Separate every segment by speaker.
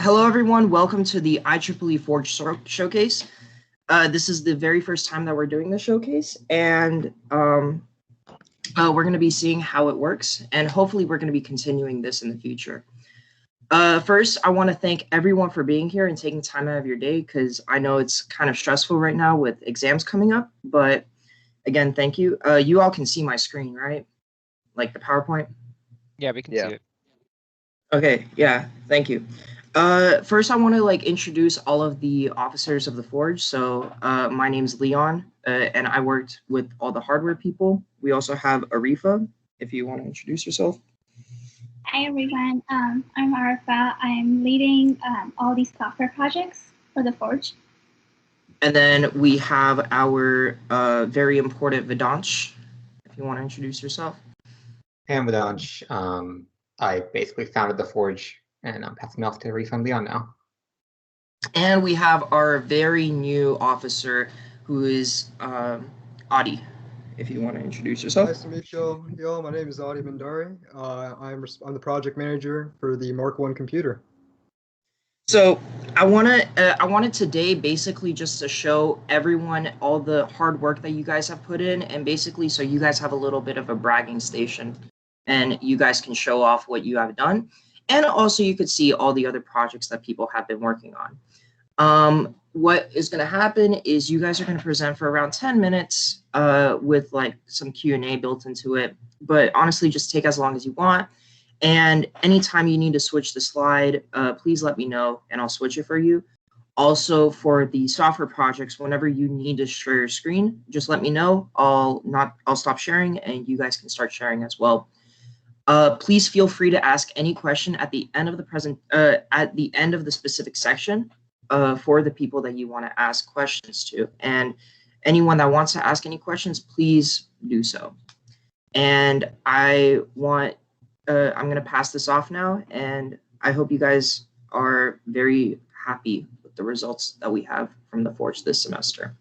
Speaker 1: Hello, everyone. Welcome to the IEEE Forge Showcase. This is the very first time that we're doing the showcase, and we're going to be seeing how it works, and hopefully we're going to be continuing this in the future. First, I want to thank everyone for being here and taking time out of your day, because I know it's kind of stressful right now with exams coming up, but again, thank you. You all can see my screen, right? Like the PowerPoint?
Speaker 2: Yeah, we can see it.
Speaker 1: Okay, yeah, thank you. First, I want to introduce all of the officers of the Forge. So my name's Leon, and I worked with all the hardware people. We also have Arifa, if you want to introduce yourself.
Speaker 3: Hi everyone, I'm Arifa. I'm leading all these software projects for the Forge.
Speaker 1: And then we have our very important Vedansh, if you want to introduce yourself.
Speaker 4: Hey, I'm Vedansh. I basically founded the Forge, and I'm passing off to Arifa and Leon now.
Speaker 1: And we have our very new officer, who is Adi, if you want to introduce yourself.
Speaker 5: Nice to meet you. Yo, my name is Adi Bandari. I'm the project manager for the Mark I computer.
Speaker 1: So I wanted today basically just to show everyone all the hard work that you guys have put in, and basically so you guys have a little bit of a bragging station, and you guys can show off what you have done, and also you could see all the other projects that people have been working on. What is going to happen is you guys are going to present for around 10 minutes with some Q&A built into it, but honestly just take as long as you want. And anytime you need to switch the slide, please let me know and I'll switch it for you. Also, for the software projects, whenever you need to share your screen, just let me know. I'll stop sharing and you guys can start sharing as well. Please feel free to ask any question at the end of the specific section for the people that you want to ask questions to. And anyone that wants to ask any questions, please do so. And I'm going to pass this off now, and I hope you guys are very happy with the results that we have from the Forge this semester.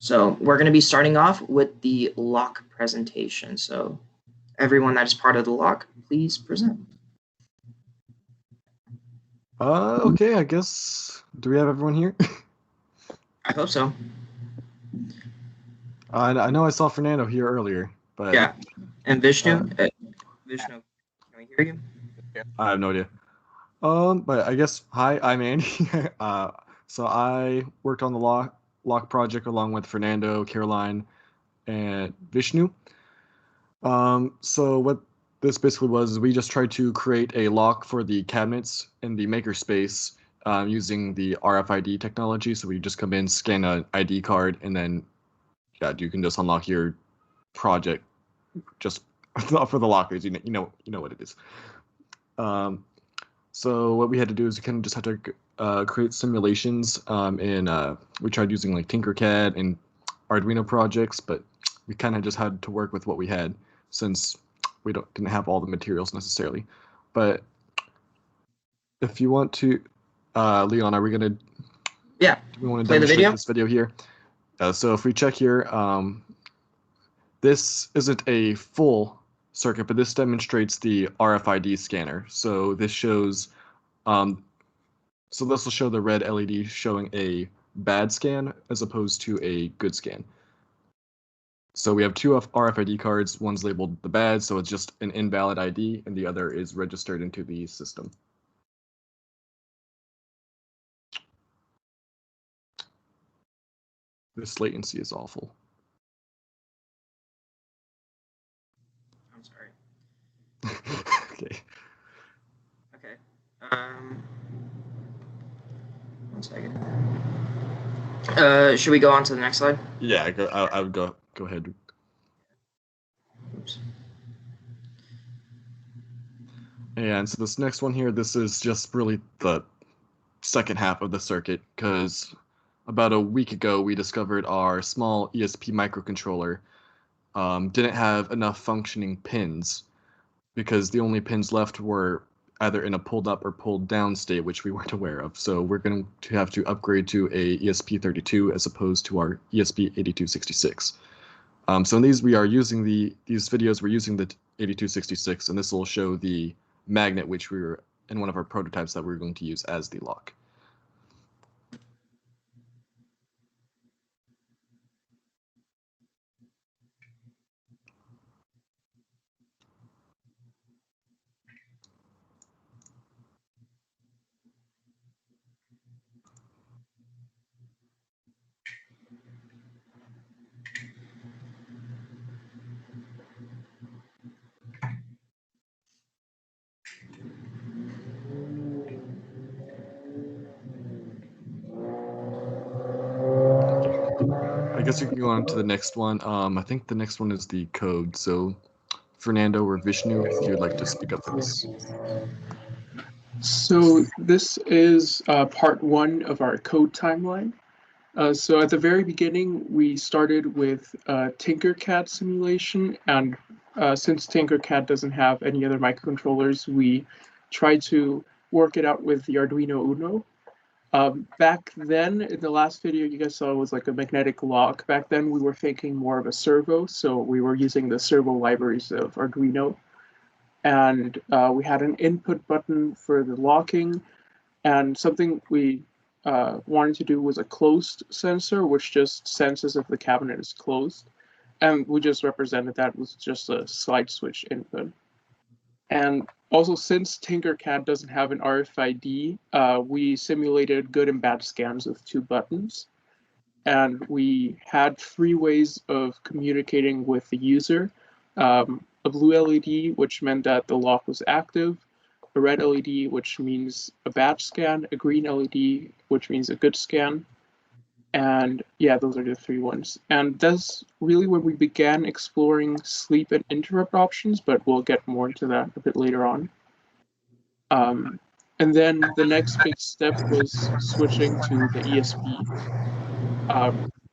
Speaker 1: So we're going to be starting off with the lock presentation. So everyone that is part of the lock, please present.
Speaker 6: Okay, I guess, do we have everyone here?
Speaker 1: I hope so.
Speaker 6: I know I saw Fernando here earlier, but...
Speaker 1: Yeah, and Vishnu? Vishnu, can we hear you?
Speaker 6: I have no idea. But I guess, hi, I'm Andy. So I worked on the lock project along with Fernando, Caroline, and Vishnu. So what this basically was, we just tried to create a lock for the cabinets in the makerspace using the RFID technology. So we just come in, scan an ID card, and then you can just unlock your project just for the lockers. You know what it is. So what we had to do is we kind of just had to create simulations, and we tried using Tinkercad and Arduino projects, but we kind of just had to work with what we had since we didn't have all the materials necessarily. But if you want to, Leon, are we gonna?
Speaker 1: Yeah.
Speaker 6: Do we want to
Speaker 1: play the video?
Speaker 6: This video here. So if we check here, this isn't a full circuit, but this demonstrates the RFID scanner. So this shows, so this will show the red LED showing a bad scan as opposed to a good scan. So we have two RFID cards. One's labeled the bad, so it's just an invalid ID, and the other is registered into the system. This latency is awful.
Speaker 1: I'm sorry.
Speaker 6: Okay.
Speaker 1: Okay. 1 second. Should we go on to the next slide?
Speaker 6: Yeah, I would go ahead.
Speaker 1: Oops.
Speaker 6: And so this next one here, this is just really the second half of the circuit, because about a week ago we discovered our small ESP microcontroller didn't have enough functioning pins, because the only pins left were either in a pulled up or pulled down state, which we weren't aware of. So we're going to have to upgrade to a ESP32 as opposed to our ESP8266. So in these, we are using these videos, we're using the 8266, and this will show the magnet which we were in one of our prototypes that we're going to use as the lock. I guess we can go on to the next one. I think the next one is the code. So Fernando or Vishnu, if you'd like to speak up for this.
Speaker 7: So this is part one of our code timeline. So at the very beginning, we started with Tinkercad simulation, and since Tinkercad doesn't have any other microcontrollers, we tried to work it out with the Arduino Uno. Back then, in the last video you guys saw was like a magnetic lock. Back then we were thinking more of a servo, so we were using the servo libraries of Arduino. And we had an input button for the locking, and something we wanted to do was a closed sensor, which just senses if the cabinet is closed. And we just represented that with just a slide switch input. And also, since Tinkercad doesn't have an RFID, we simulated good and bad scans with 2 buttons. And we had 3 ways of communicating with the user. A blue LED, which meant that the lock was active, a red LED, which means a bad scan, a green LED, which means a good scan. And yeah, those are the 3 ones. And that's really when we began exploring sleep and interrupt options, but we'll get more into that a bit later on. And then the next big step was switching to the ESP.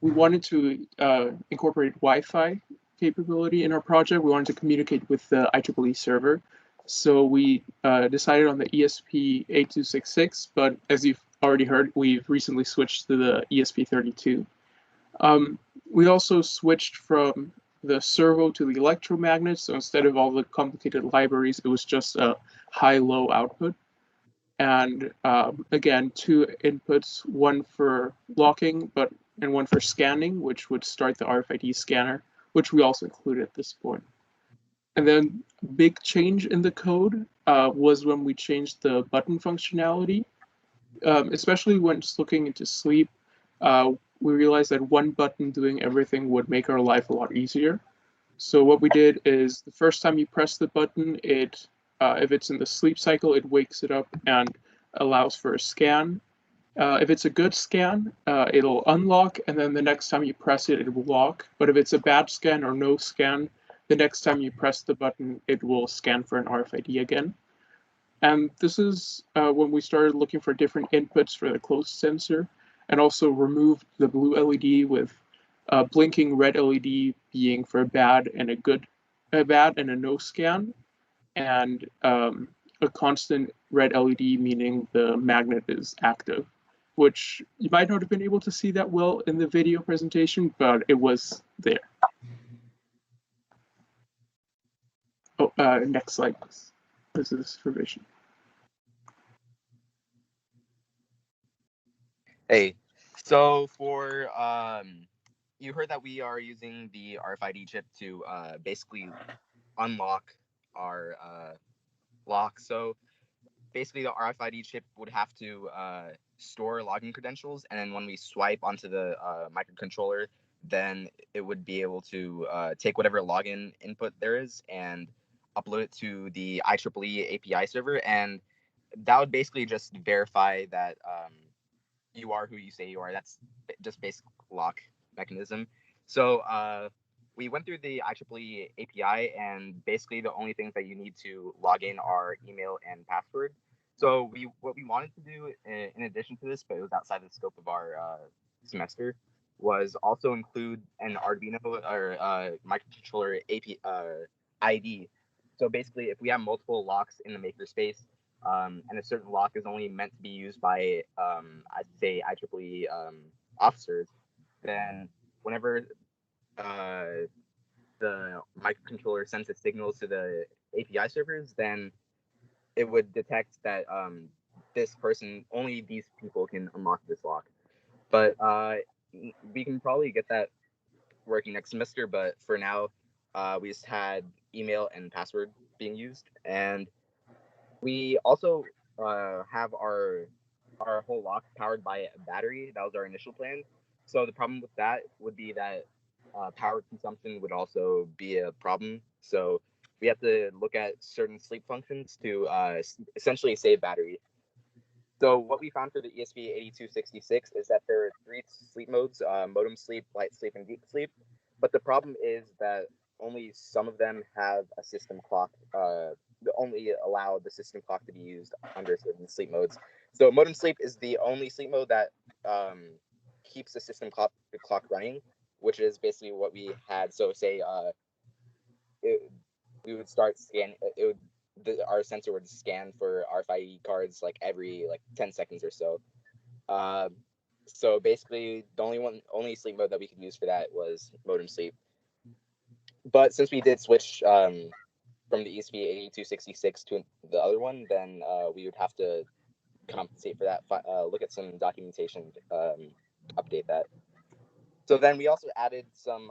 Speaker 7: We wanted to incorporate Wi-Fi capability in our project. We wanted to communicate with the IEEE server. So we decided on the ESP8266, but as you've already heard, we've recently switched to the ESP32. We also switched from the servo to the electromagnet, so instead of all the complicated libraries, it was just a high-low output. And again, 2 inputs, one for locking and one for scanning, which would start the RFID scanner, which we also included at this point. And then a big change in the code was when we changed the button functionality, especially when just looking into sleep. We realized that one button doing everything would make our life a lot easier. So what we did is the first time you press the button, if it's in the sleep cycle, it wakes it up and allows for a scan. If it's a good scan, it'll unlock, and then the next time you press it, it will lock. But if it's a bad scan or no scan, the next time you press the button, it will scan for an RFID again. And this is when we started looking for different inputs for the closed sensor, and also removed the blue LED with blinking red LED being for a bad and a no scan, and a constant red LED meaning the magnet is active, which you might not have been able to see that well in the video presentation, but it was there. Oh, next slide, please. This is for Vision.
Speaker 8: Hey, so for you heard that we are using the RFID chip to basically unlock our lock. So basically, the RFID chip would have to store login credentials, and then when we swipe onto the microcontroller, then it would be able to take whatever login input there is and upload it to the IEEE API server, and that would basically just verify that you are who you say you are. That's just basic lock mechanism. So we went through the IEEE API, and basically the only things that you need to log in are email and password. So what we wanted to do in addition to this, but it was outside the scope of our semester, was also include an Arduino or microcontroller ID. So basically, if we have multiple locks in the makerspace, and a certain lock is only meant to be used by, I'd say, IEEE officers, then whenever the microcontroller sends a signal to the API servers, then it would detect that this person, only these people can unlock this lock. But we can probably get that working next semester. But for now, we just had email and password being used, and we also have our whole lock powered by a battery. That was our initial plan. So the problem with that would be that power consumption would also be a problem. So we have to look at certain sleep functions to essentially save battery. So what we found for the ESP8266 is that there are 3 sleep modes: modem sleep, light sleep, and deep sleep. But the problem is that only some of them have a system clock. Only allow the system clock to be used under certain sleep modes. So modem sleep is the only sleep mode that keeps the system clock running, which is basically what we had. So say we would start scanning. Our sensor would scan for RFID cards like every 10 seconds or so. So basically, the only sleep mode that we could use for that was modem sleep. But since we did switch from the ESP8266 to the other one, then we would have to compensate for that. Look at some documentation, update that. So then we also added some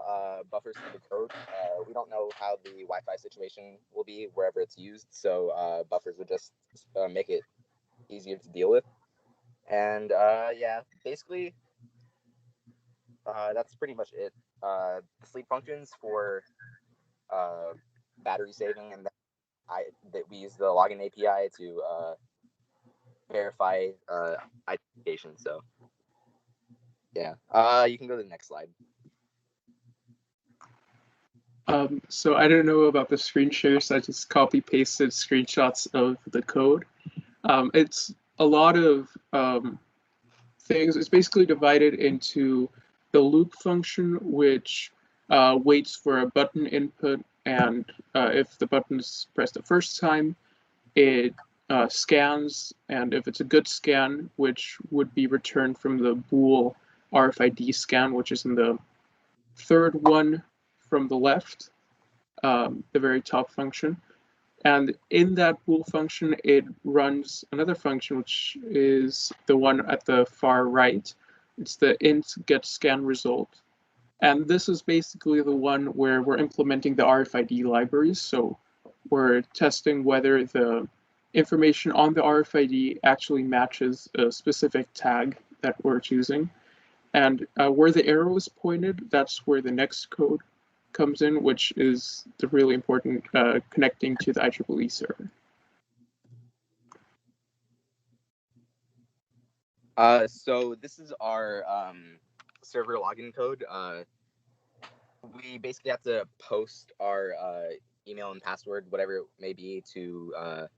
Speaker 8: buffers to the code. We don't know how the Wi-Fi situation will be wherever it's used, so buffers would just make it easier to deal with. And yeah, basically, that's pretty much it. The sleep functions for battery saving, and that we use the login API to verify identification. So yeah, you can go to the next slide.
Speaker 7: So I don't know about the screen share, so I just copy pasted screenshots of the code. It's a lot of things. It's basically divided into the loop function, which waits for a button input, and if the button is pressed the first time, it scans, and if it's a good scan, which would be returned from the bool RFID scan, which is in the third one from the left, the very top function. And in that bool function, it runs another function, which is the one at the far right. It's the int get scan result. And this is basically the one where we're implementing the RFID libraries. So we're testing whether the information on the RFID actually matches a specific tag that we're choosing. And where the arrow is pointed, that's where the next code comes in, which is the really important connecting to the IEEE server.
Speaker 8: So this is our server login code. We basically have to post our email and password, whatever it may be, to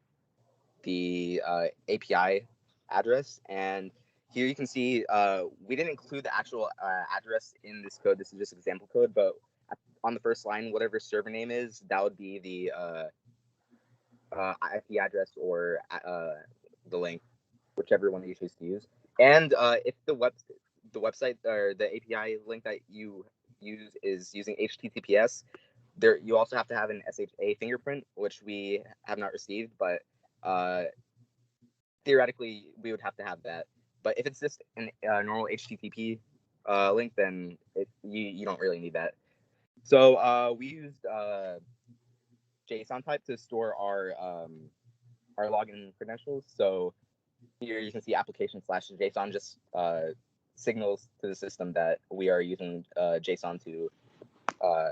Speaker 8: the API address. And here you can see we didn't include the actual address in this code. This is just example code, but on the first line, whatever server name is, that would be the IP address or the link, whichever one you choose to use. And if the website or the API link that you use is using HTTPS, there you also have to have an SHA fingerprint, which we have not received, but theoretically we would have to have that. But if it's just a normal HTTP link, then you don't really need that. So we used JSON type to store our login credentials. So here you can see application/JSON just signals to the system that we are using JSON to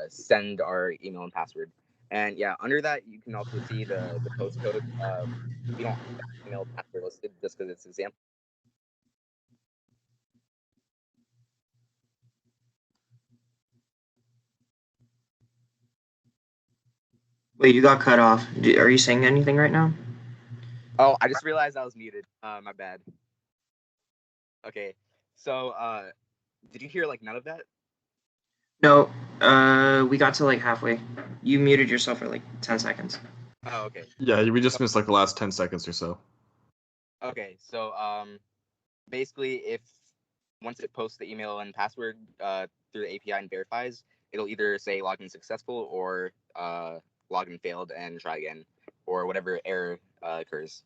Speaker 8: send our email and password. And yeah, under that you can also see the post code. We don't have that email password listed just because it's example.
Speaker 1: Wait, you got cut off. Are you saying anything right now?
Speaker 8: Oh, I just realized I was muted. My bad. Okay, so did you hear like none of that?
Speaker 1: No, we got to like halfway. You muted yourself for like 10 seconds.
Speaker 8: Oh, okay.
Speaker 6: Yeah, we just missed like the last 10 seconds or so.
Speaker 8: Okay, so basically, if once it posts the email and password through the API and verifies, it'll either say login successful or login failed and try again, or whatever error occurs.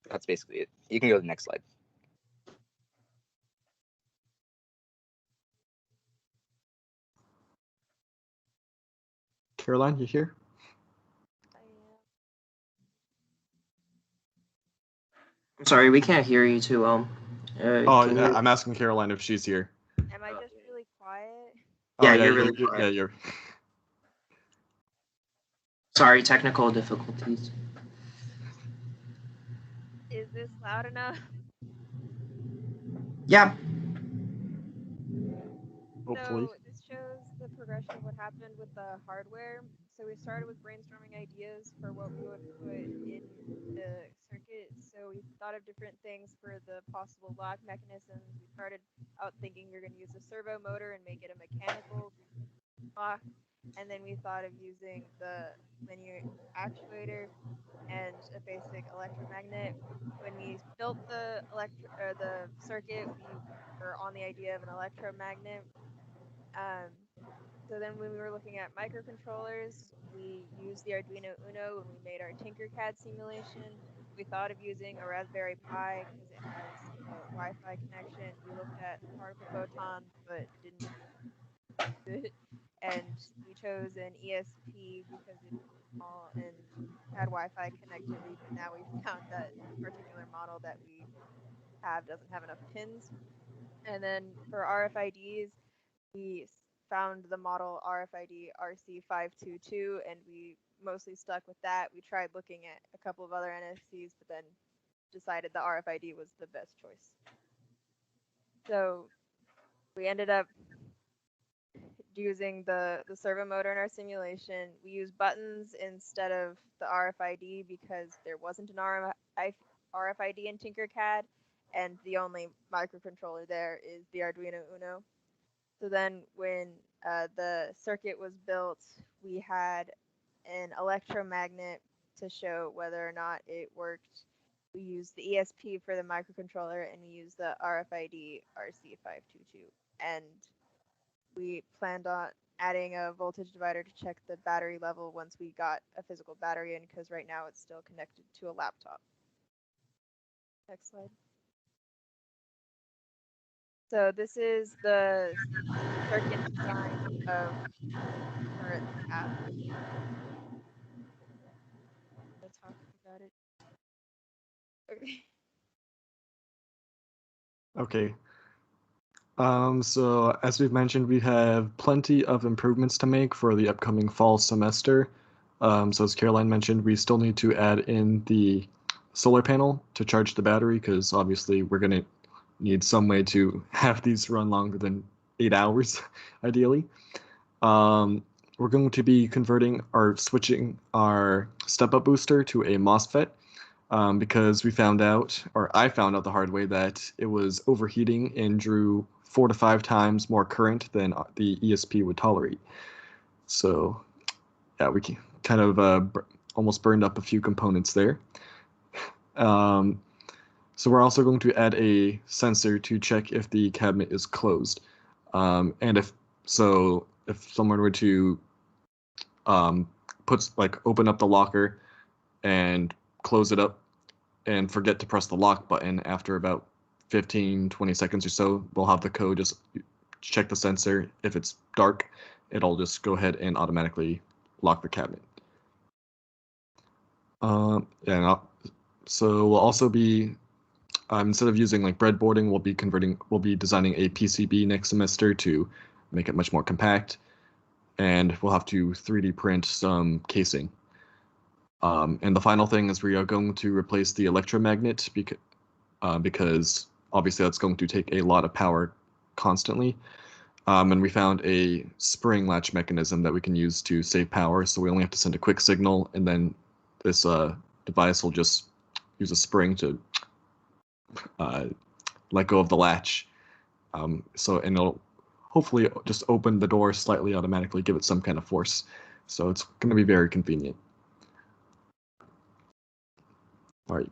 Speaker 8: That's basically it. You can go to the next slide.
Speaker 6: Caroline, you here?
Speaker 1: I'm sorry, we can't hear you too well.
Speaker 6: I'm asking Caroline if she's here.
Speaker 9: Am I just really quiet?
Speaker 1: Yeah,
Speaker 6: Oh, yeah,
Speaker 1: you're really quiet.
Speaker 6: yeah, you're.
Speaker 1: Sorry, technical difficulties.
Speaker 9: Is this loud enough?
Speaker 1: Yeah.
Speaker 6: Hopefully.
Speaker 9: So this shows the progression of what happened with the hardware. So we started with brainstorming ideas for what we would put in the circuit. So we thought of different things for the possible lock mechanisms. We started out thinking we were going to use a servo motor and make it a mechanical lock. And then we thought of using the linear actuator and a basic electromagnet. When we built the circuit, we were on the idea of an electromagnet. So then when we were looking at microcontrollers, we used the Arduino Uno when we made our Tinkercad simulation. We thought of using a Raspberry Pi because it has a Wi-Fi connection. We looked at particle photons, but didn't do it. And we chose an ESP because it's small and had Wi-Fi connectivity, but now we found that particular model that we have doesn't have enough pins. And then for RFIDs, we found the model RFID RC522, and we mostly stuck with that. We tried looking at a couple of other NFCs, but then decided the RFID was the best choice. So we ended up using the servo motor in our simulation. We used buttons instead of the RFID because there wasn't an RFID in Tinkercad, and the only microcontroller there is the Arduino Uno. So then when the circuit was built, we had an electromagnet to show whether or not it worked. We used the ESP for the microcontroller, and we used the RFID RC522. And we planned on adding a voltage divider to check the battery level once we got a physical battery in, because right now it's still connected to a laptop. Next slide. So this is the circuit design of current app. Let's talk about it. Okay.
Speaker 6: Okay. So as we've mentioned, we have plenty of improvements to make for the upcoming fall semester. So as Caroline mentioned, we still need to add in the solar panel to charge the battery, because obviously we're going to need some way to have these run longer than 8 hours, ideally. We're going to be switching our step-up booster to a MOSFET, because we found out, or I found out the hard way, that it was overheating and drew 4 to 5 times more current than the ESP would tolerate. So yeah, we kind of almost burned up a few components there. So we're also going to add a sensor to check if the cabinet is closed. And if someone were to open up the locker and close it up and forget to press the lock button, after about 15-20 seconds or so, we'll have the code just check the sensor. If it's dark, it'll just go ahead and automatically lock the cabinet. So we'll also be, instead of using like breadboarding, we'll be designing a PCB next semester to make it much more compact, and we'll have to 3D print some casing. And the final thing is we are going to replace the electromagnet because obviously that's going to take a lot of power constantly. And we found a spring latch mechanism that we can use to save power, so we only have to send a quick signal, and then this device will just use a spring to let go of the latch. And it'll hopefully just open the door slightly automatically, give it some kind of force. So it's going to be very convenient. All right.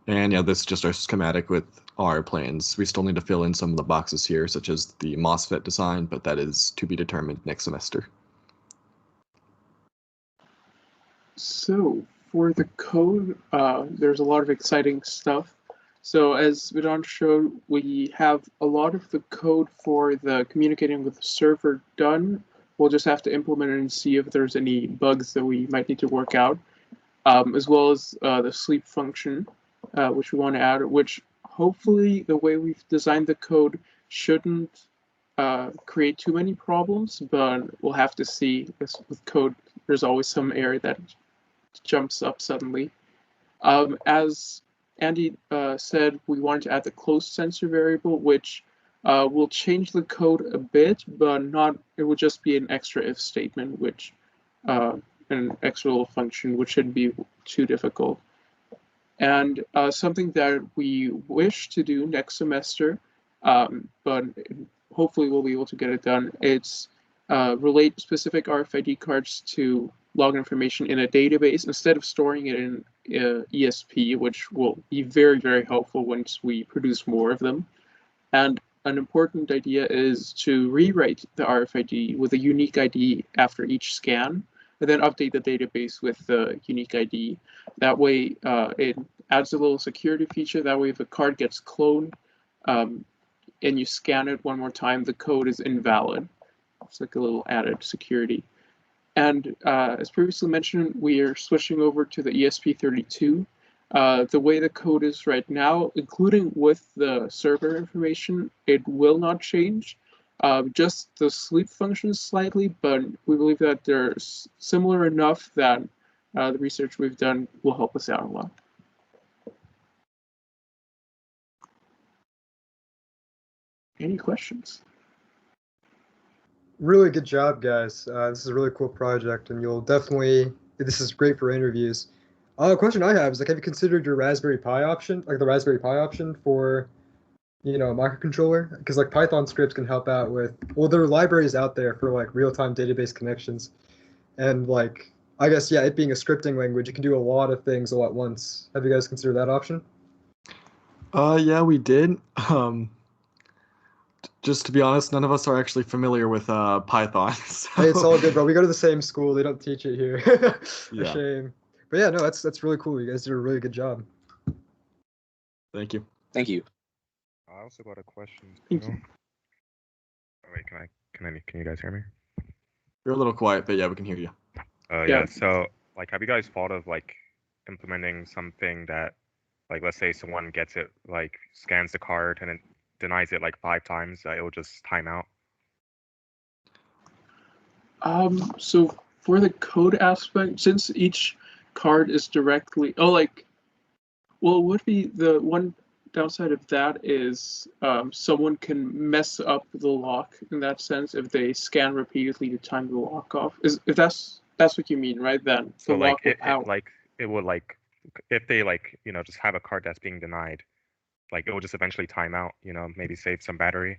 Speaker 6: And yeah, this is just our schematic with our plans. We still need to fill in some of the boxes here, such as the MOSFET design, but that is to be determined next semester.
Speaker 7: So for the code, there's a lot of exciting stuff. So as Vedant showed, we have a lot of the code for the communicating with the server done. We'll just have to implement it and see if there's any bugs that we might need to work out, as well as the sleep function, which we want to add, which hopefully the way we've designed the code shouldn't create too many problems, but we'll have to see. With code, there's always some error that jumps up suddenly. As Andy said, we wanted to add the close sensor variable, which will change the code a bit, but not. It would just be an extra if statement, which an extra little function, which shouldn't be too difficult. And something that we wish to do next semester, but hopefully we'll be able to get it done. It's relate specific RFID cards to login information in a database instead of storing it in ESP, which will be very, very helpful once we produce more of them. And an important idea is to rewrite the RFID with a unique ID after each scan, and then update the database with the unique ID. That way, it adds a little security feature. That way, if a card gets cloned and you scan it one more time, the code is invalid. It's like a little added security. And as previously mentioned, we are switching over to the ESP32. The way the code is right now, including with the server information, it will not change. Just the sleep functions slightly, but we believe that they're similar enough that the research we've done will help us out a lot. Any questions?
Speaker 5: Really good job, guys. This is a really cool project, and you'll definitely, this is great for interviews. A question I have is, like, have you considered your Raspberry Pi option, like the Raspberry Pi option for, you know, a microcontroller? Because like Python scripts can help out with, well, there are libraries out there for like real-time database connections. And like, I guess, yeah, it being a scripting language, it can do a lot of things all at once. Have you guys considered that option?
Speaker 6: Yeah, we did. Just to be honest, none of us are actually familiar with Python. So.
Speaker 5: Hey, it's all good, bro. We go to the same school. They don't teach it here.
Speaker 6: Yeah.
Speaker 5: A shame. But yeah, no, that's really cool. You guys did a really good job.
Speaker 6: Thank you.
Speaker 8: Thank you.
Speaker 10: I also got a question.
Speaker 7: Thank you.
Speaker 10: Oh, wait, can you guys hear me?
Speaker 6: You're a little quiet, but yeah, we can hear you.
Speaker 10: Yeah. So, like, have you guys thought of like implementing something that, like, let's say someone gets it, like, scans the card and it denies it like 5 times, it will just time out?
Speaker 7: So for the code aspect, since each card is directly, it would be the one downside of that is someone can mess up the lock in that sense if they scan repeatedly to time the lock off. If that's what you mean, right? Then
Speaker 10: so like it would, like, if they, like, you know, just have a card that's being denied, like, it will just eventually time out, you know, maybe save some battery.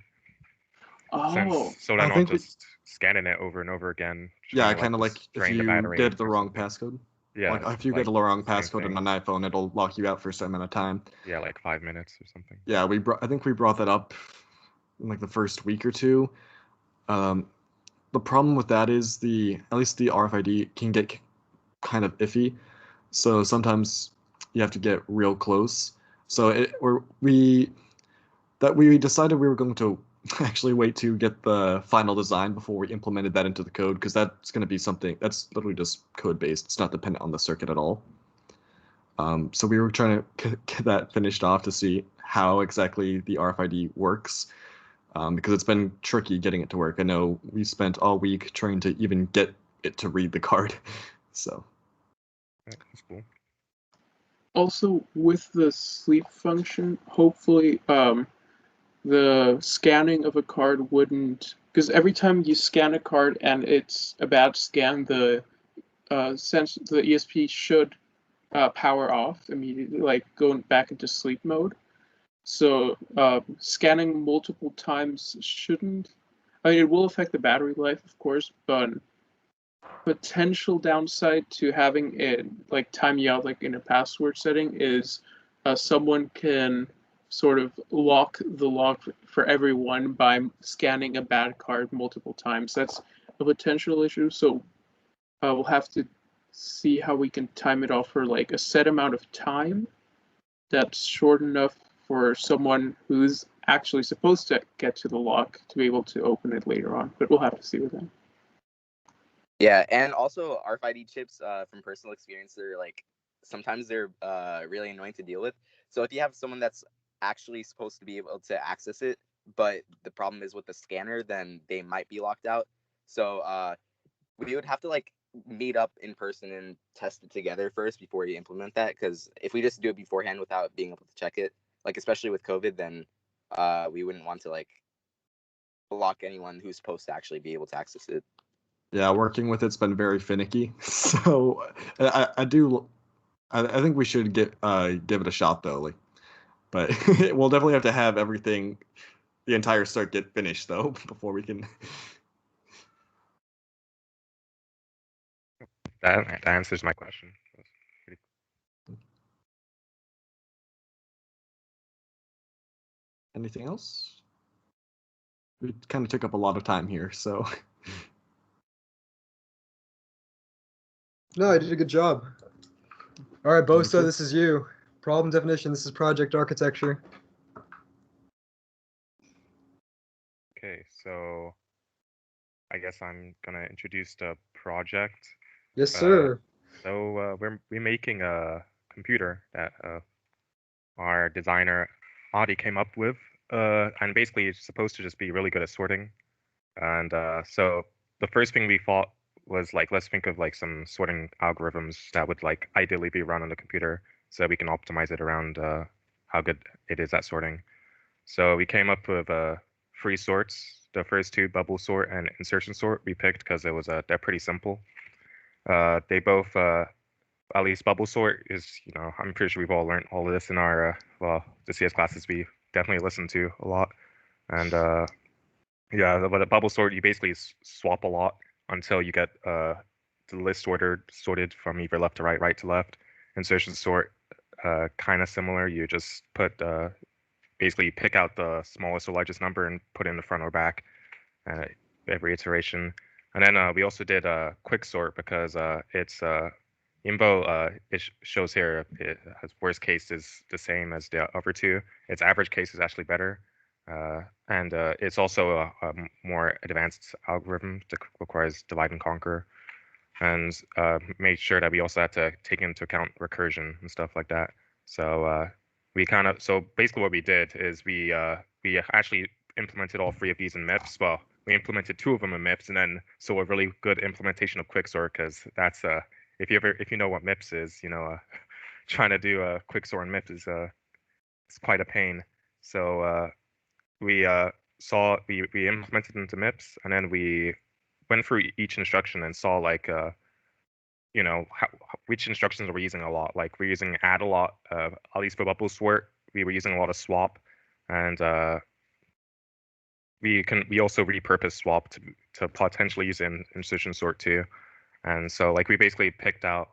Speaker 7: Oh.
Speaker 10: So they're not just scanning it over and over again.
Speaker 6: Yeah, kind of like if you get the wrong passcode.
Speaker 10: Yeah.
Speaker 6: Like if you get the wrong passcode on an iPhone, it'll lock you out for a certain amount of time.
Speaker 10: Yeah, like 5 minutes or something.
Speaker 6: Yeah, I think we brought that up in like the first week or two. The problem with that is at least the RFID can get kind of iffy. So sometimes you have to get real close. So we decided we were going to actually wait to get the final design before we implemented that into the code, because that's going to be something that's literally just code based. It's not dependent on the circuit at all. So we were trying to get that finished off to see how exactly the RFID works, because it's been tricky getting it to work. I know we spent all week trying to even get it to read the card. So
Speaker 10: that's cool.
Speaker 7: Also, with the sleep function, hopefully the scanning of a card wouldn't, because every time you scan a card and it's a bad scan, the ESP should power off immediately, like going back into sleep mode. So scanning multiple times shouldn't, I mean, it will affect the battery life, of course, but potential downside to having it like time you out like in a password setting is someone can sort of lock the lock for everyone by scanning a bad card multiple times. That's a potential issue. So we'll have to see how we can time it off for like a set amount of time that's short enough for someone who's actually supposed to get to the lock to be able to open it later on. But we'll have to see with that.
Speaker 8: Yeah, and also RFID chips, from personal experience, they're like sometimes they're really annoying to deal with. So if you have someone that's actually supposed to be able to access it, but the problem is with the scanner, then they might be locked out. So we would have to like meet up in person and test it together first before you implement that. Because if we just do it beforehand without being able to check it, like especially with COVID, then we wouldn't want to like block anyone who's supposed to actually be able to access it.
Speaker 6: Yeah, working with it's been very finicky. So I think we should give it a shot though. Like, but we'll definitely have to have everything, the entire circuit finished though before we can.
Speaker 10: That answers my question.
Speaker 6: Anything else? We kind of took up a lot of time here, so.
Speaker 5: No, I did a good job. All right, Bosa, this is you. Problem definition, this is project architecture.
Speaker 10: Okay, so I guess I'm gonna introduce the project.
Speaker 5: Yes, sir.
Speaker 10: So we're making a computer that our designer Adi came up with, and basically it's supposed to just be really good at sorting. And so the first thing we thought was like, let's think of like some sorting algorithms that would like ideally be run on the computer so we can optimize it around how good it is at sorting. So we came up with 3 sorts. The first 2, bubble sort and insertion sort, we picked because it was they're pretty simple. They both, at least bubble sort is, I'm pretty sure we've all learned all of this in our the CS classes we definitely listened to a lot. And yeah, but a bubble sort, you basically swap a lot until you get the list sorted from either left to right, right to left. Insertion sort, kind of similar. You just put basically pick out the smallest or largest number and put it in the front or back every iteration. And then we also did a quick sort because it's even though it shows here it has worst case is the same as the other 2, its average case is actually better. And it's also a more advanced algorithm that requires divide and conquer, and made sure that we also had to take into account recursion and stuff like that. So so basically what we did is we actually implemented all 3 of these in MIPS. Well, we implemented 2 of them in MIPS, and then so a really good implementation of quicksort, because that's if you know what MIPS is, trying to do a quicksort in MIPS is it's quite a pain. So we implemented into MIPS, and then we went through each instruction and saw like which instructions we're using a lot. Like we're using add a lot, at least for bubble sort. We were using a lot of swap, and we also repurpose swap to potentially use in insertion sort too. And so like we basically picked out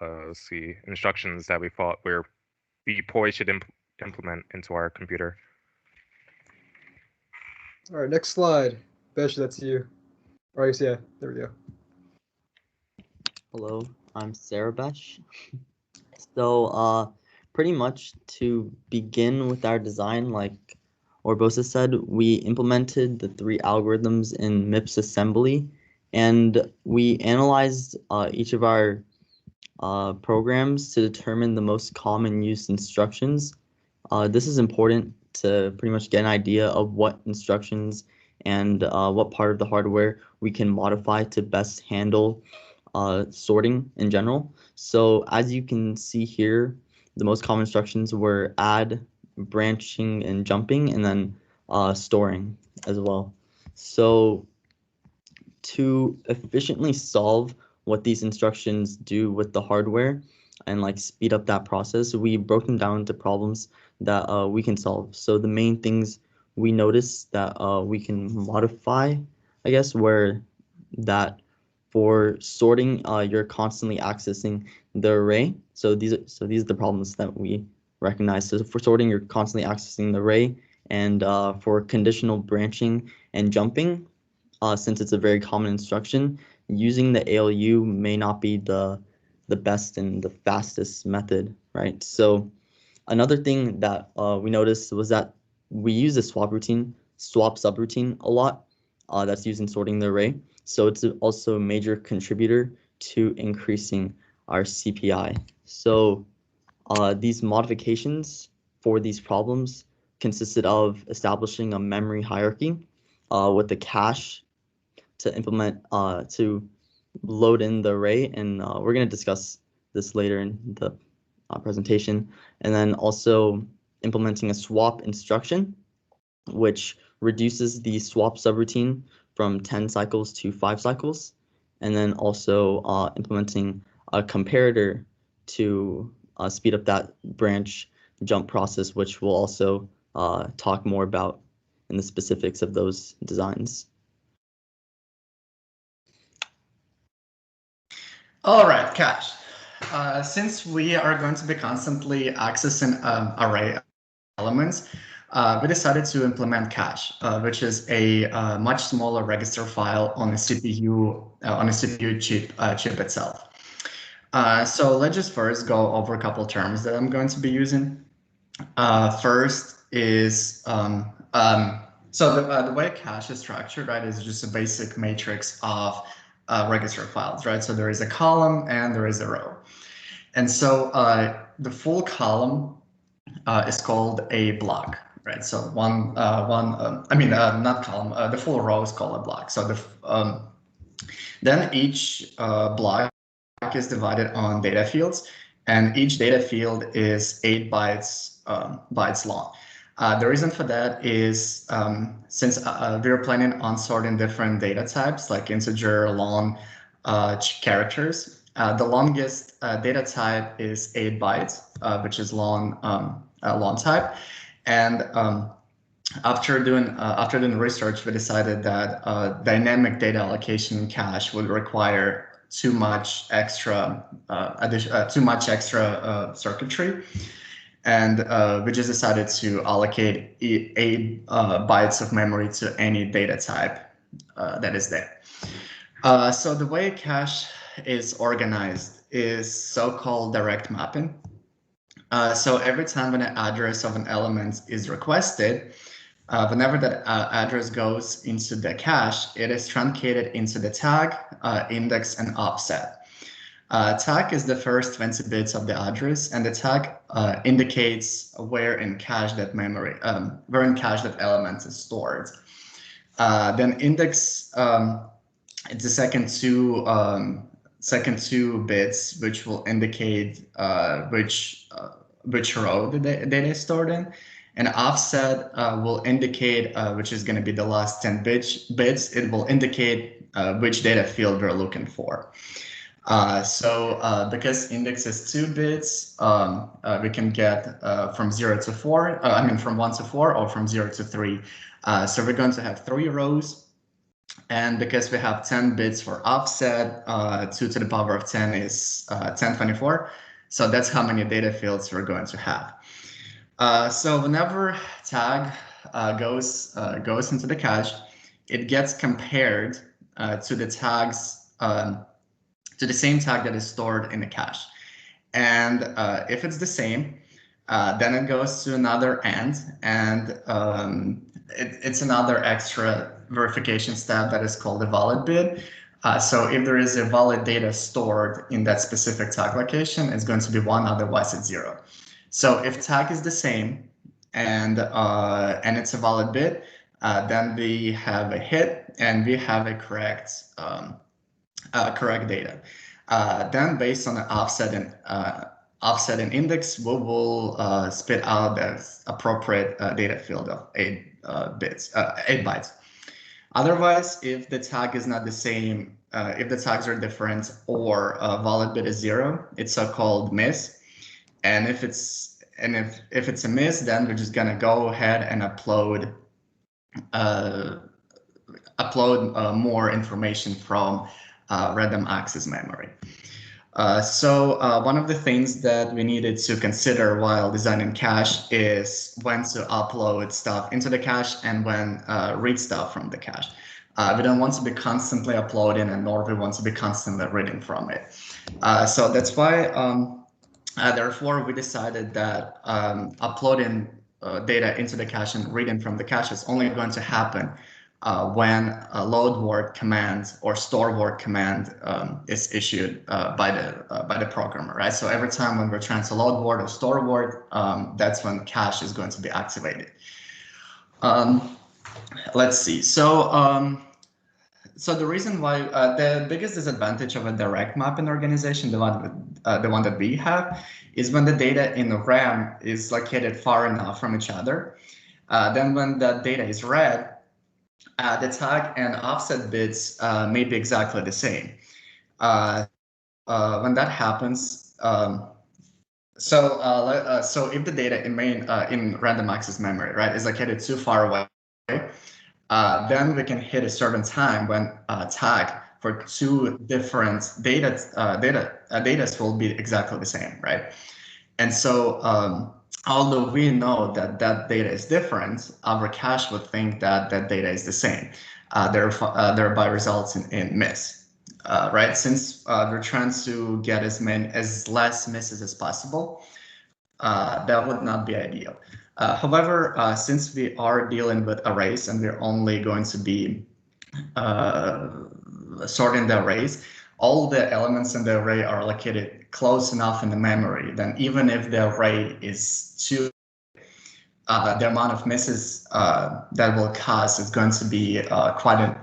Speaker 10: let's see, instructions that we thought we probably should implement into our computer.
Speaker 5: All right, next slide. Besh, that's you. All right, yeah, there we go.
Speaker 11: Hello, I'm Sarah Besh. So pretty much to begin with our design, like Orbosa said, we implemented the 3 algorithms in MIPS assembly, and we analyzed each of our programs to determine the most common use instructions. This is important to pretty much get an idea of what instructions and what part of the hardware we can modify to best handle sorting in general. So as you can see here, the most common instructions were add, branching, and jumping, and then storing as well. So to efficiently solve what these instructions do with the hardware and like speed up that process, we broke them down into problems that we can solve. So the main things we noticed that we can modify, I guess, were that for sorting, you're constantly accessing the array. So these are the problems that we recognize. So for sorting, you're constantly accessing the array, and for conditional branching and jumping, since it's a very common instruction, using the ALU may not be the best and the fastest method, right? So another thing that we noticed was that we use the swap subroutine a lot. That's used in sorting the array. So it's also a major contributor to increasing our CPI. So these modifications for these problems consisted of establishing a memory hierarchy with the cache to implement to load in the array, and we're going to discuss this later in the presentation. And then also implementing a swap instruction, which reduces the swap subroutine from 10 cycles to 5 cycles. And then also implementing a comparator to speed up that branch jump process, which we'll also talk more about in the specifics of those designs.
Speaker 12: All right, cache. Since we are going to be constantly accessing array elements, we decided to implement cache, which is a much smaller register file on a CPU chip itself. So let's just first go over a couple terms that I'm going to be using. First is so the way cache is structured, right, is just a basic matrix of register files, right? So there is a column and there is a row. And so the full column is called a block, right? So not column, the full row is called a block. So then each block is divided on data fields, and each data field is 8 bytes long. The reason for that is since we're planning on sorting different data types like integer, long, characters. The longest data type is 8 bytes, which is long type. And after doing research, we decided that dynamic data allocation in cache would require too much extra circuitry. And we just decided to allocate 8 bytes of memory to any data type that is there. So the way cache is organized is so-called direct mapping. So every time when an address of an element is requested, whenever that address goes into the cache, it is truncated into the tag, index, and offset. Tag is the first 20 bits of the address, and the tag indicates where in cache that element is stored. Then index, it's the second two bits, which will indicate which row the data is stored in. And offset will indicate, which is going to be the last 10 bits. It will indicate which data field we're looking for. So because index is 2 bits, we can get from 0 to 4, from 1 to 4 or from 0 to 3. So we're going to have 3 rows. And because we have 10 bits for offset, 2 to the power of 10 is 1024. So that's how many data fields we're going to have. So whenever tag goes into the cache, it gets compared to the tags to the same tag that is stored in the cache. And if it's the same, then it goes to another AND, and it's another extra verification step that is called a valid bit. So if there is a valid data stored in that specific tag location, it's going to be 1, otherwise it's 0. So if tag is the same and it's a valid bit, then we have a hit and we have a correct data. Then based on the offset and index, we will spit out the appropriate data field of 8 bytes. Otherwise, if the tag is not the same, if the tags are different or valid bit is 0, it's so-called miss. And if it's a miss, then we're just gonna go ahead and upload more information from random access memory. So one of the things that we needed to consider while designing cache is when to upload stuff into the cache and when read stuff from the cache. We don't want to be constantly uploading, and nor we want to be constantly reading from it. So that's why, therefore, we decided that uploading data into the cache and reading from the cache is only going to happen when a load word command or store word command is issued by the programmer, right? So every time when we're trying to load word or store word, that's when cache is going to be activated. Let's see. So so the reason why the biggest disadvantage of a direct mapping organization, the one that we have, is when the data in the RAM is located far enough from each other. Then when the data is read, the tag and offset bits may be exactly the same. When that happens, so if the data in random access memory, right, is located too far away, then we can hit a certain time when tag for two different data will be exactly the same, right? And so although we know that that data is different, our cache would think that that data is the same, thereby results in miss, right? Since we're trying to get as less misses as possible, that would not be ideal. However, since we are dealing with arrays and we're only going to be sorting the arrays, all the elements in the array are located close enough in the memory. Then even if the array is too, the amount of misses that will cause is going to be quite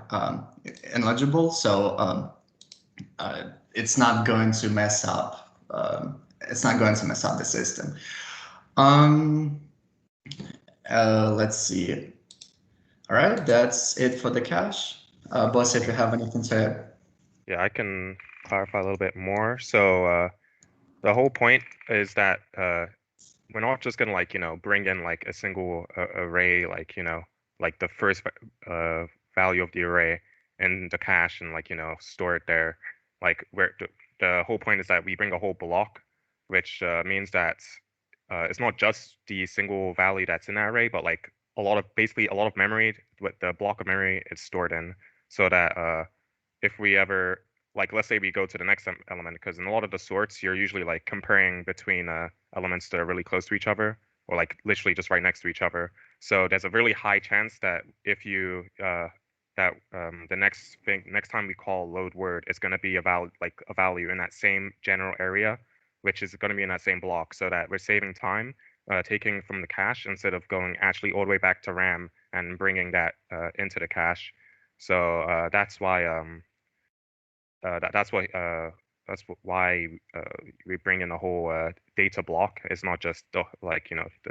Speaker 12: illegible. So it's not going to mess up. It's not going to mess up the system. Let's see. All right, that's it for the cache. Boss, if you have anything to add.
Speaker 10: Yeah, I can clarify a little bit more. So the whole point is that we're not just gonna bring in like a single array, like like the first value of the array in the cache and store it there. Like the whole point is that we bring a whole block, which means that it's not just the single value that's in that array, but like basically a lot of memory with the block of memory it's stored in, so that if we ever, like, let's say we go to the next element, because in a lot of the sorts you're usually like comparing between elements that are really close to each other, or like literally just right next to each other. So there's a really high chance that if you the next time we call load word, it's going to be a value in that same general area, which is going to be in that same block, so that we're saving time taking from the cache instead of going actually all the way back to RAM and bringing that into the cache. So that's why that's why we bring in the whole data block. It's not just the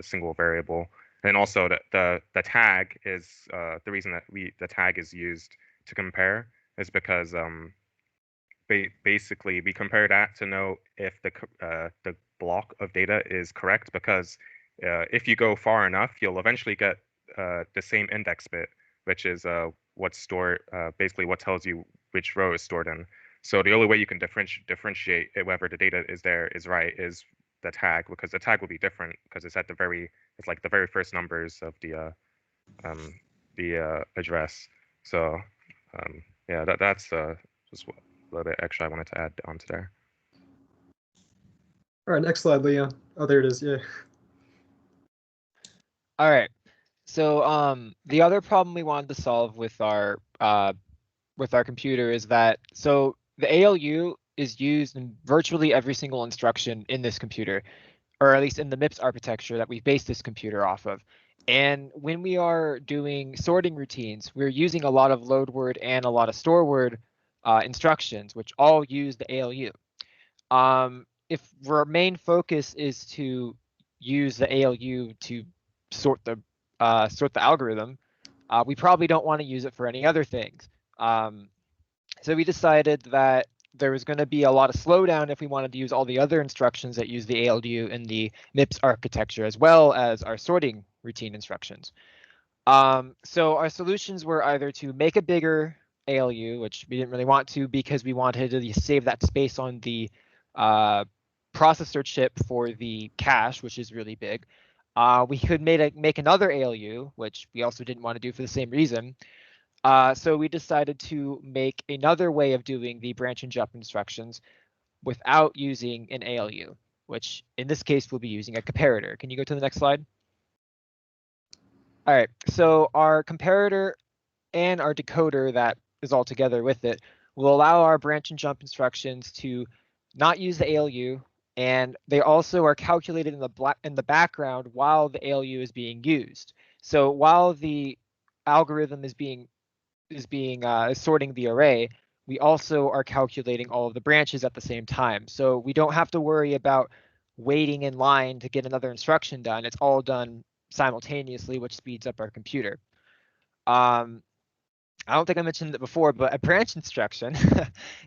Speaker 10: single variable. And also the tag is the reason that the tag is used to compare is because basically we compare that to know if the block of data is correct, because if you go far enough, you'll eventually get the same index bit, which is what's stored, basically what tells you which row is stored in. So the only way you can differentiate whether the data is right is the tag, because the tag will be different because it's like the very first numbers of the address. So yeah, that's just a little bit extra I wanted to add onto there.
Speaker 5: All right, next slide, Leon. Oh, there it is. Yeah.
Speaker 2: All right. So the other problem we wanted to solve with our computer is that the ALU is used in virtually every single instruction in this computer, or at least in the MIPS architecture that we've based this computer off of. And when we are doing sorting routines, we're using a lot of load word and a lot of store word instructions, which all use the ALU. If our main focus is to use the ALU to sort the algorithm, we probably don't want to use it for any other things. So we decided that there was going to be a lot of slowdown if we wanted to use all the other instructions that use the ALU in the MIPS architecture, as well as our sorting routine instructions. So our solutions were either to make a bigger ALU, which we didn't really want to because we wanted to save that space on the processor chip for the cache, which is really big. We could make another ALU, which we also didn't want to do for the same reason. So we decided to make another way of doing the branch and jump instructions without using an ALU, which in this case we'll be using a comparator. Can you go to the next slide? All right, so our comparator and our decoder that is all together with it will allow our branch and jump instructions to not use the ALU, and they also are calculated in the background while the ALU is being used. So while the algorithm is sorting the array, we also are calculating all of the branches at the same time. So we don't have to worry about waiting in line to get another instruction done. It's all done simultaneously, which speeds up our computer. I don't think I mentioned it before, but a branch instruction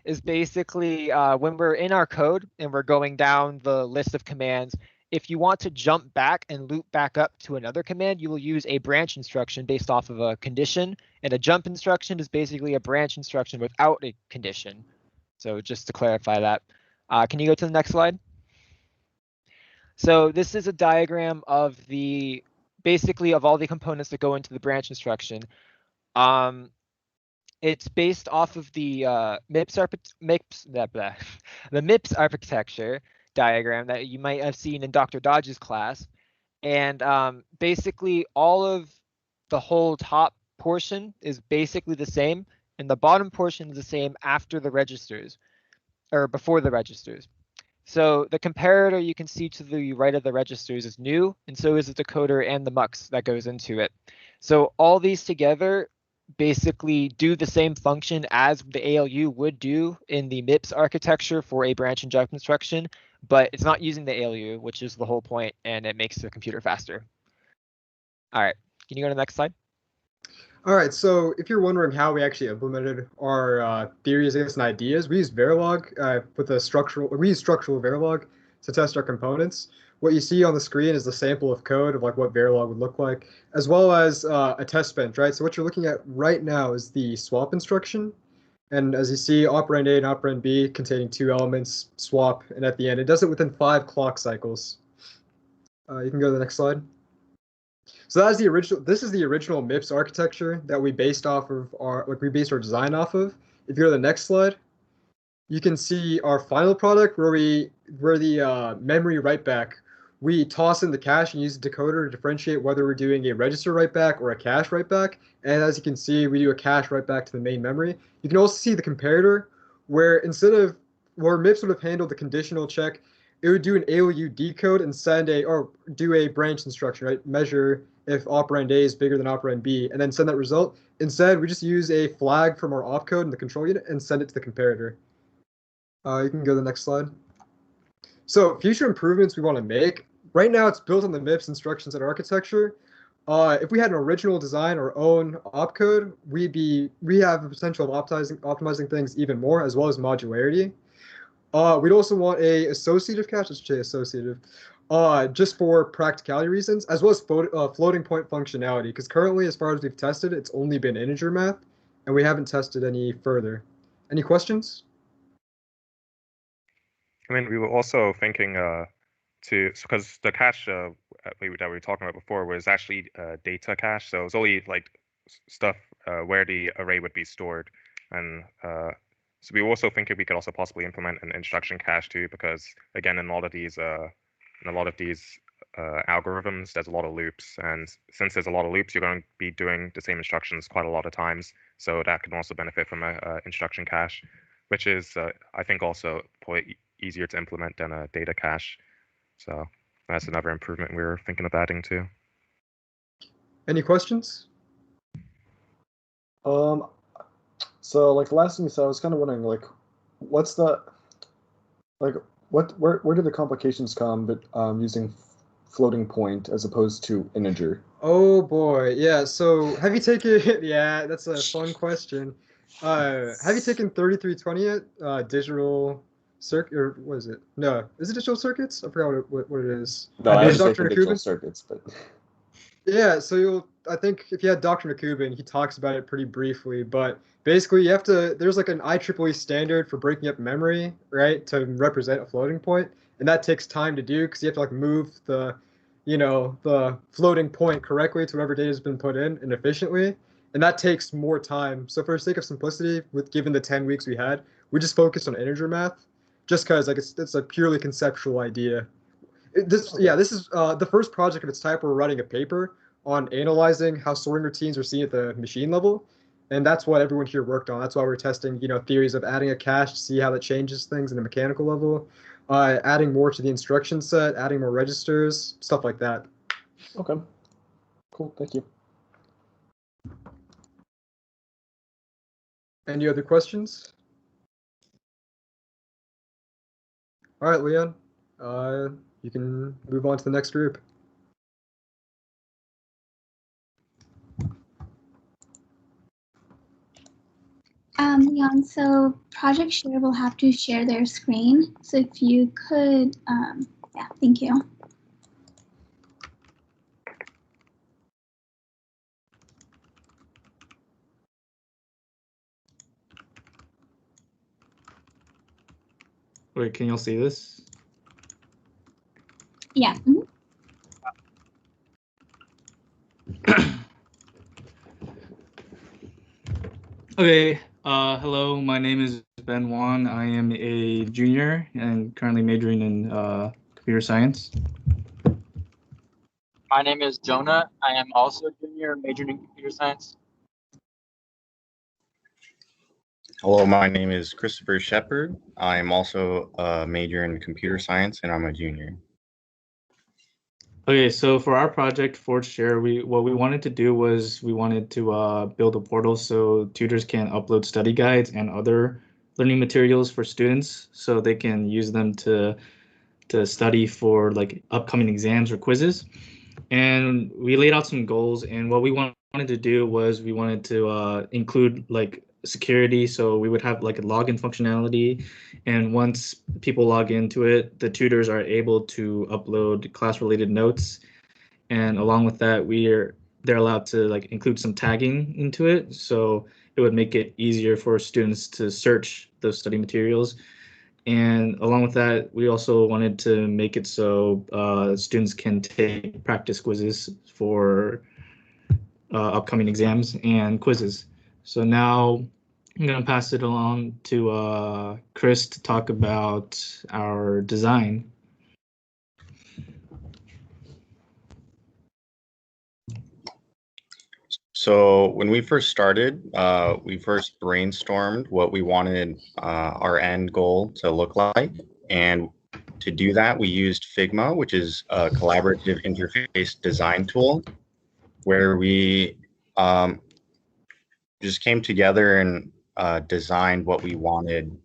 Speaker 2: is basically when we're in our code and we're going down the list of commands, if you want to jump back and loop back up to another command, you will use a branch instruction based off of a condition, and a jump instruction is basically a branch instruction without a condition. So just to clarify that. Can you go to the next slide? So this is a diagram of basically of all the components that go into the branch instruction. It's based off of the the MIPS architecture diagram that you might have seen in Dr. Dodge's class. And basically all of the whole top portion is basically the same, and the bottom portion is the same after the registers, or before the registers. So the comparator you can see to the right of the registers is new, and so is the decoder and the mux that goes into it. So all these together basically do the same function as the ALU would do in the MIPS architecture for a branch and jump instruction, but it's not using the ALU, which is the whole point, and it makes the computer faster. All right, can you go to the next slide?
Speaker 5: All right, so if you're wondering how we actually implemented our theories, I guess, and ideas, we use Verilog we use structural Verilog to test our components. What you see on the screen is the sample of code of like what Verilog would look like, as well as a test bench, right? So what you're looking at right now is the swap instruction. And as you see, operand A and operand B containing 2 elements, swap, and at the end, it does it within 5 clock cycles. You can go to the next slide. So that's the original. This is the original MIPS architecture that we based off of we based our design off of. If you go to the next slide, you can see our final product where the memory write back. We toss in the cache and use the decoder to differentiate whether we're doing a register write back or a cache write back. And as you can see, we do a cache write back to the main memory. You can also see the comparator where where MIPS would have handled the conditional check, it would do an ALU decode and do a branch instruction, right? Measure if operand A is bigger than operand B, and then send that result. Instead, we just use a flag from our opcode in the control unit and send it to the comparator. You can go to the next slide. So future improvements we want to make. Right now, it's built on the MIPS instructions and architecture. If we had an original design, our own opcode, we have the potential of optimizing things even more, as well as modularity. We'd also want a associative cache, let's say associative, just for practicality reasons, as well as floating point functionality, because currently, as far as we've tested, it's only been integer math, and we haven't tested any further. Any questions?
Speaker 10: I mean, we were also thinking because the cache that we were talking about before was actually data cache, so it's only like stuff where the array would be stored, and so we were also thinking we could also possibly implement an instruction cache too, because again, in a lot of these algorithms, there's a lot of loops, and since there's a lot of loops, you're going to be doing the same instructions quite a lot of times, so that can also benefit from a instruction cache, which is I think also probably easier to implement than a data cache. So that's another improvement we were thinking of adding too.
Speaker 5: Any questions?
Speaker 6: So like the last thing you said, I was kind of wondering like, where do the complications come but using floating point as opposed to integer?
Speaker 5: Oh boy, yeah. So have you taken? Yeah, that's a fun question. Have you taken 3320 yet? Digital circuit, or what is it? No, is it digital circuits? I forgot what it is.
Speaker 6: No, I haven't
Speaker 5: Dr.
Speaker 6: taken digital
Speaker 5: Nakubin?
Speaker 6: circuits, but
Speaker 5: Yeah, so I think if you had Dr. Nakubin, he talks about it pretty briefly, but basically there's like an IEEE standard for breaking up memory, right, to represent a floating point, and that takes time to do because you have to like move the floating point correctly to whatever data has been put in and efficiently. and that takes more time. So for the sake of simplicity, with given the 10 weeks we had, we just focused on integer math, just because like it's a purely conceptual idea. This is the first project of its type where we're writing a paper on analyzing how sorting routines are seen at the machine level, and that's what everyone here worked on. That's why we're testing, theories of adding a cache to see how that changes things in a mechanical level, adding more to the instruction set, adding more registers, stuff like that.
Speaker 7: Okay. Cool. Thank you.
Speaker 5: Any other questions? All right, Leon, you can move on to the next group.
Speaker 3: Leon, so project share will have to share their screen. So if you could, yeah, thank you.
Speaker 13: Wait, can y'all see this?
Speaker 3: Yeah.
Speaker 13: Okay, hello, my name is Ben Wong. I am a junior and currently majoring in computer science.
Speaker 14: My name is Jonah. I am also a junior majoring in computer science.
Speaker 8: Hello, my name is Christopher Shepard. I am also a major in computer science, and I'm a junior.
Speaker 13: Okay, so for our project, Forge Share, what we wanted to do was we wanted to build a portal so tutors can upload study guides and other learning materials for students, so they can use them to study for like upcoming exams or quizzes. And we laid out some goals, and what we wanted to do was we wanted to include like security, so we would have like a login functionality, and once people log into it, the tutors are able to upload class-related notes, and along with that, they're allowed to like include some tagging into it, so it would make it easier for students to search those study materials. And along with that, we also wanted to make it so students can take practice quizzes for upcoming exams and quizzes. So now I'm going to pass it along to Chris to talk about our design.
Speaker 8: So when we first started, we first brainstormed what we wanted our end goal to look like. And to do that, we used Figma, which is a collaborative interface design tool, where we just came together and designed what we wanted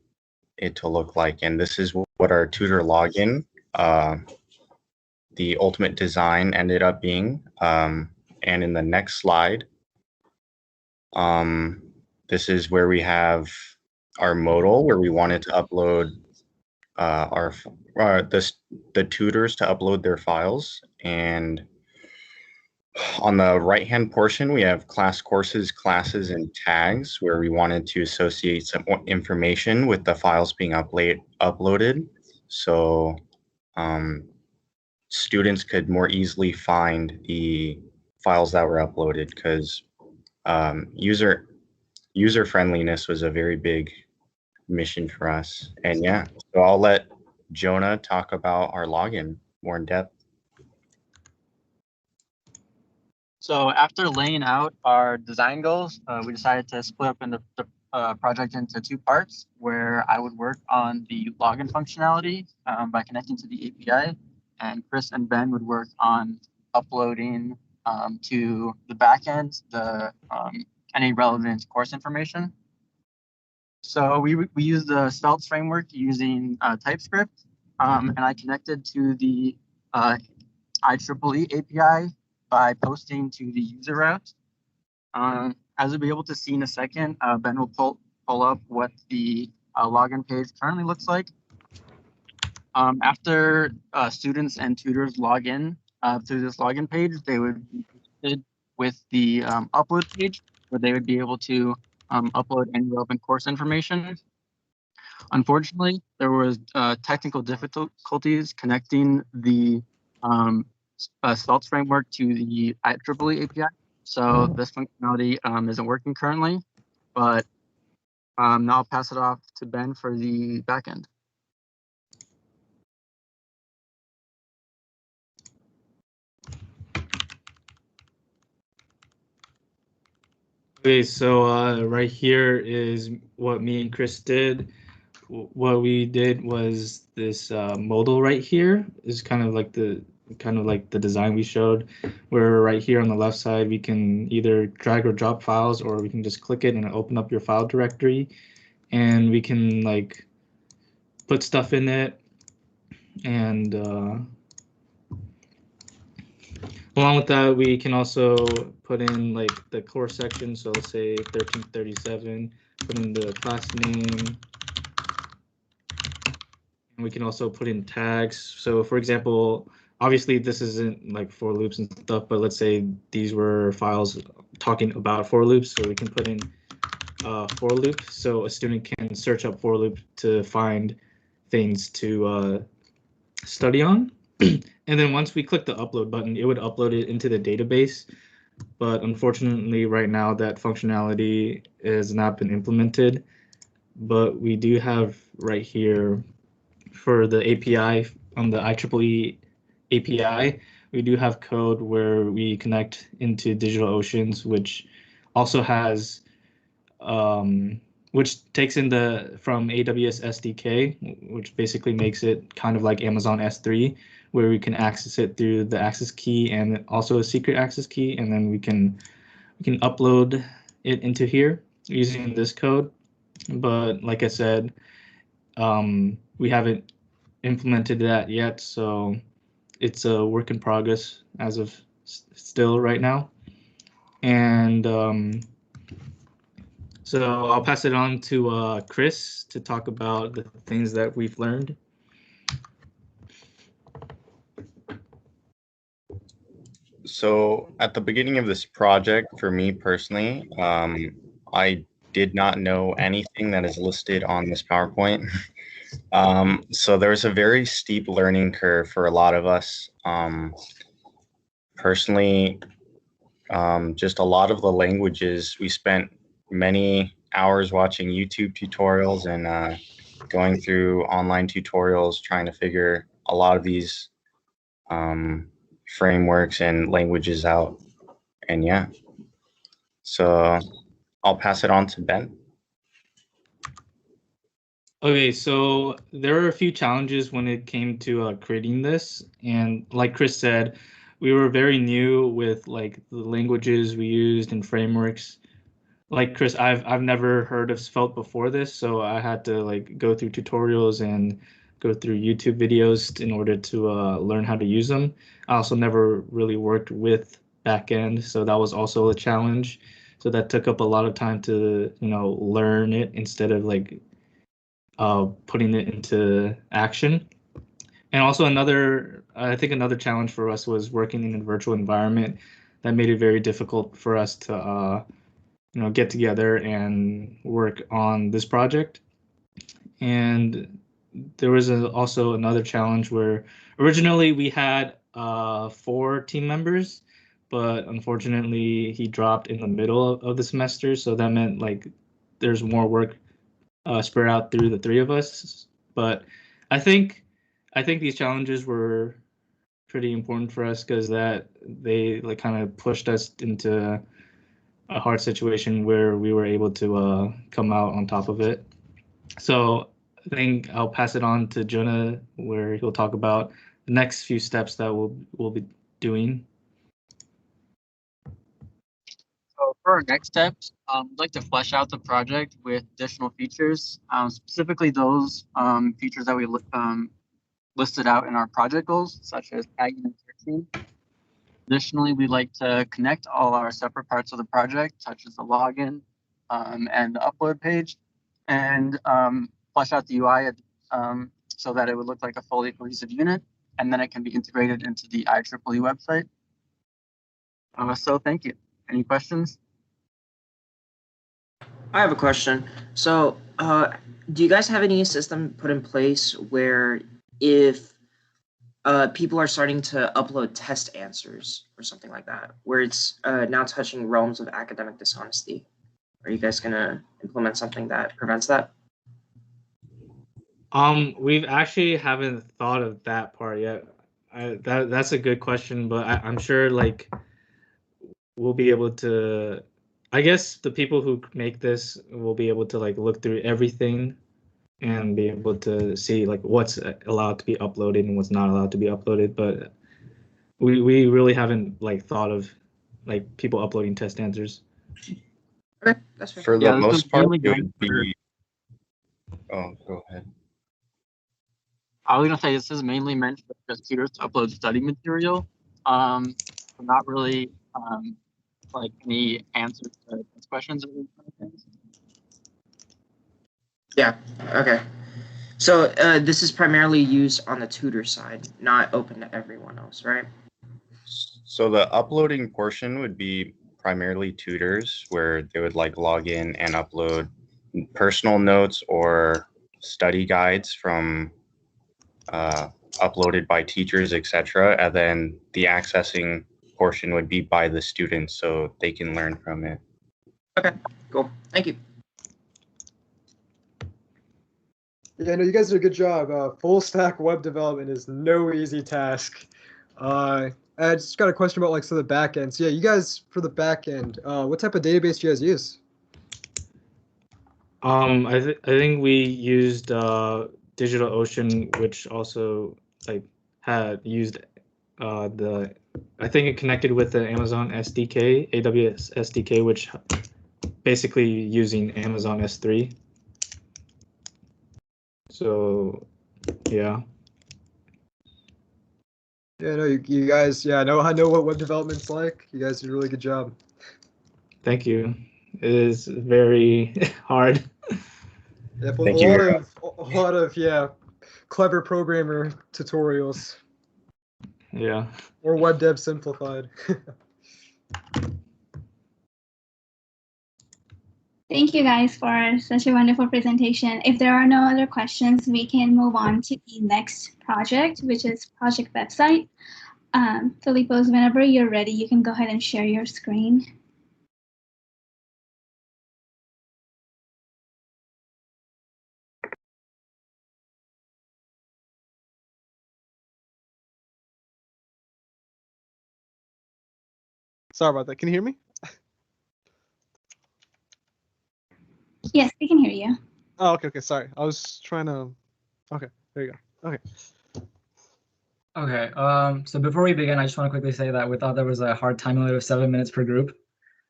Speaker 8: it to look like. And this is what our tutor login, the ultimate design ended up being. And in the next slide, this is where we have our modal, where we wanted to upload the tutors to upload their files. And on the right-hand portion, we have class courses, classes, and tags, where we wanted to associate some information with the files being uploaded. So students could more easily find the files that were uploaded, because user friendliness was a very big mission for us. And yeah, so I'll let Jonah talk about our login more in depth.
Speaker 14: So after laying out our design goals, we decided to split up the project into two parts, where I would work on the login functionality by connecting to the API, and Chris and Ben would work on uploading to the backend any relevant course information. So we used the Svelte framework using TypeScript, and I connected to the IEEE API by posting to the user route. As we'll be able to see in a second, Ben will pull up what the login page currently looks like. After students and tutors log in through this login page, they would be presented with the upload page, where they would be able to upload any relevant course information. Unfortunately, there was technical difficulties connecting the Svelte framework to the IEEE API. So this functionality isn't working currently, but now I'll pass it off to Ben for the backend.
Speaker 13: Okay, so right here is what me and Chris did. What we did was this modal right here is kind of like the design we showed, where right here on the left side we can either drag or drop files, or we can just click it and open up your file directory, and we can like put stuff in it, and along with that, we can also put in like the core section. So let's say 1337, put in the class name. And we can also put in tags. So for example, obviously this isn't like for loops and stuff, but let's say these were files talking about for loops. So we can put in for loop. So a student can search up for loop to find things to study on. And then once we click the upload button, it would upload it into the database. But unfortunately, right now that functionality has not been implemented. But we do have right here for the API on the IEEE API, we do have code where we connect into DigitalOcean, which also has which takes in from AWS SDK, which basically makes it kind of like Amazon S3, where we can access it through the access key and also a secret access key, and then we can upload it into here using this code. But like I said, we haven't implemented that yet, so it's a work in progress as of still right now. And so I'll pass it on to Chris to talk about the things that we've learned.
Speaker 8: So at the beginning of this project, for me personally, I did not know anything that is listed on this PowerPoint. So there was a very steep learning curve for a lot of us. Personally, just a lot of the languages, we spent many hours watching YouTube tutorials and going through online tutorials trying to figure a lot of these frameworks and languages out. And yeah, so I'll pass it on to Ben.
Speaker 13: Okay, so there are a few challenges when it came to creating this, and like Chris said, we were very new with like the languages we used and frameworks. Like Chris, I've never heard of Svelte before this, so I had to like go through tutorials and go through YouTube videos in order to learn how to use them. I also never really worked with backend, so that was also a challenge. So that took up a lot of time to learn it instead of like putting it into action. And also I think another challenge for us was working in a virtual environment that made it very difficult for us to get together and work on this project. And there was also another challenge where originally we had 4 team members, but unfortunately he dropped in the middle of the semester, so that meant like there's more work spread out through the 3 of us. But I think these challenges were pretty important for us because that they like kind of pushed us into a hard situation where we were able to come out on top of it. So I think I'll pass it on to Jonah, where he'll talk about the next few steps that we'll be doing.
Speaker 14: So for our next steps, I'd like to flesh out the project with additional features, specifically those features that we listed out in our project goals, such as tagging and searching. Additionally, we'd like to connect all our separate parts of the project, such as the login and the upload page, and flesh out the UI so that it would look like a fully cohesive unit, and then it can be integrated into the IEEE website. So thank you. Any questions?
Speaker 1: I have a question. So, do you guys have any system put in place where if people are starting to upload test answers or something like that, where it's now touching realms of academic dishonesty. Are you guys gonna implement something that prevents that?
Speaker 13: We've actually haven't thought of that part yet. That's a good question, but I'm sure like we'll be able to. I guess the people who make this will be able to like look through everything and be able to see like what's allowed to be uploaded and what's not allowed to be uploaded. But we really haven't like thought of like people uploading test answers.
Speaker 1: Okay, that's fair.
Speaker 10: For the
Speaker 14: Yeah, this is
Speaker 10: most part,
Speaker 14: mainly
Speaker 10: it
Speaker 14: meant
Speaker 10: would
Speaker 14: for.
Speaker 10: be. Oh, go ahead.
Speaker 14: I was gonna say this is mainly meant for just tutors to upload study material. Not really like any answers to these questions or these kind of things.
Speaker 1: Yeah. Okay. So this is primarily used on the tutor side, not open to everyone else, right?
Speaker 10: So the uploading portion would be primarily tutors, where they would like log in and upload personal notes or study guides from uploaded by teachers, etc. And then the accessing portion would be by the students, so they can learn from it.
Speaker 1: Okay, cool. Thank you.
Speaker 5: Yeah, no, you guys did a good job. Full stack web development is no easy task. I just got a question about like the back end. So yeah, you guys for the back end, what type of database do you guys use?
Speaker 13: I think we used DigitalOcean, which also like had used I think it connected with the Amazon SDK, AWS SDK, which basically using Amazon S3. So yeah.
Speaker 5: Yeah, no, you guys, yeah, I know what web development's like. You guys did a really good job.
Speaker 13: Thank you. It is very hard.
Speaker 5: Yeah, but a lot of yeah, clever programmer tutorials.
Speaker 13: Yeah.
Speaker 5: Or web dev simplified.
Speaker 3: Thank you guys for such a wonderful presentation. If there are no other questions, we can move on to the next project, which is project website. Filipos, whenever you're ready, you can go ahead and share your screen.
Speaker 15: Sorry about that. Can you hear me?
Speaker 3: Yes, we can hear you.
Speaker 15: Oh, okay. Sorry. I was trying to. Okay, there you go. Okay.
Speaker 16: Okay, so before we begin, I just want to quickly say that we thought there was a hard time limit of 7 minutes per group.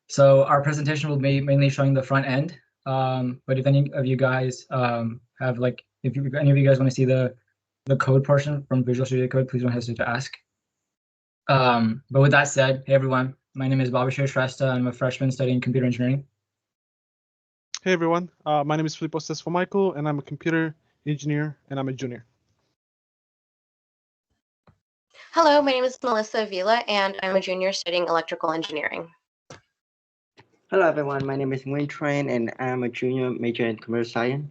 Speaker 16: So our presentation will be mainly showing the front end. But if any of you guys have like, if any of you guys want to see the code portion from Visual Studio Code, please don't hesitate to ask. But with that said, hey everyone, my name is Babashir Shrestha. I'm a freshman studying computer engineering.
Speaker 15: Hey everyone, my name is Filipos Michael, and I'm a computer engineer, and I'm a junior.
Speaker 17: Hello, my name is Melissa Avila, and I'm a junior studying electrical engineering.
Speaker 18: Hello everyone, my name is Nguyen Tran, and I'm a junior major in computer science.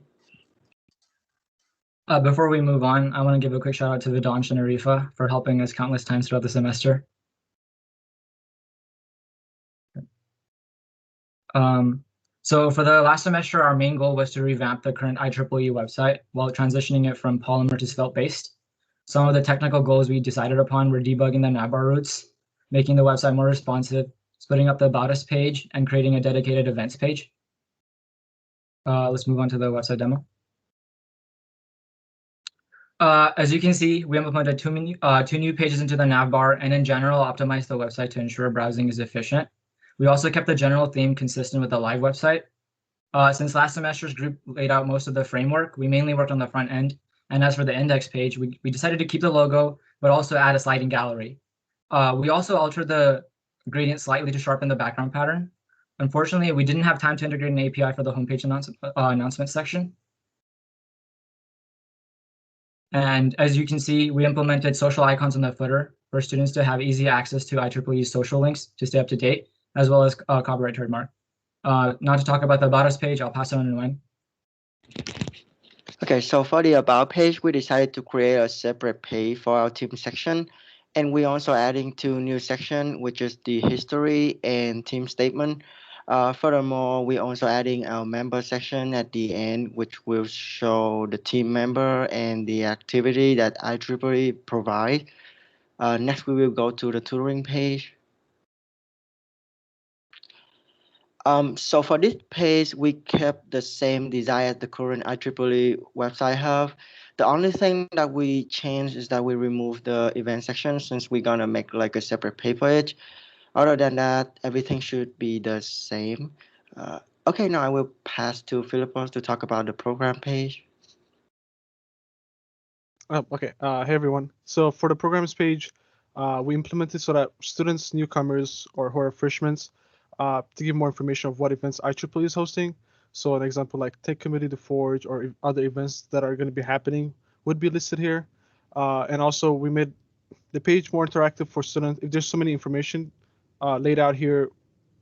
Speaker 16: Before we move on, I want to give a quick shout out to Vidansh and Arifa for helping us countless times throughout the semester. So for the last semester, our main goal was to revamp the current IEEE website while transitioning it from Polymer to Svelte-based. Some of the technical goals we decided upon were debugging the navbar routes, making the website more responsive, splitting up the About Us page, and creating a dedicated events page. Let's move on to the website demo. As you can see, we implemented two new pages into the navbar and in general optimized the website to ensure browsing is efficient. We also kept the general theme consistent with the live website. Since last semester's group laid out most of the framework, we mainly worked on the front end. And as for the index page, we decided to keep the logo, but also add a sliding gallery. We also altered the gradient slightly to sharpen the background pattern. Unfortunately, we didn't have time to integrate an API for the homepage announcement section. And as you can see, we implemented social icons in the footer for students to have easy access to IEEE's social links to stay up to date, as well as copyright trademark. Not to talk about the About Us page, I'll pass it on to Nguyen.
Speaker 18: Okay, so for the About page, we decided to create a separate page for our team section. And we're also adding two new sections, which is the history and team statement. Furthermore, we're also adding our member section at the end, which will show the team member and the activity that IEEE provide. Next, we will go to the tutoring page. So for this page, we kept the same design as the current IEEE website have. The only thing that we changed is that we removed the event section since we're gonna make like a separate page. Other than that, everything should be the same. Okay, now I will pass to Philippos to talk about the program page.
Speaker 15: Okay. Hey everyone. So for the programs page, we implemented so that students, newcomers, or who are freshmen, to give more information of what events IEEE is hosting. So an example like Tech Committee, the Forge, or other events that are going to be happening would be listed here. And also we made the page more interactive for students. If there's so many information laid out here,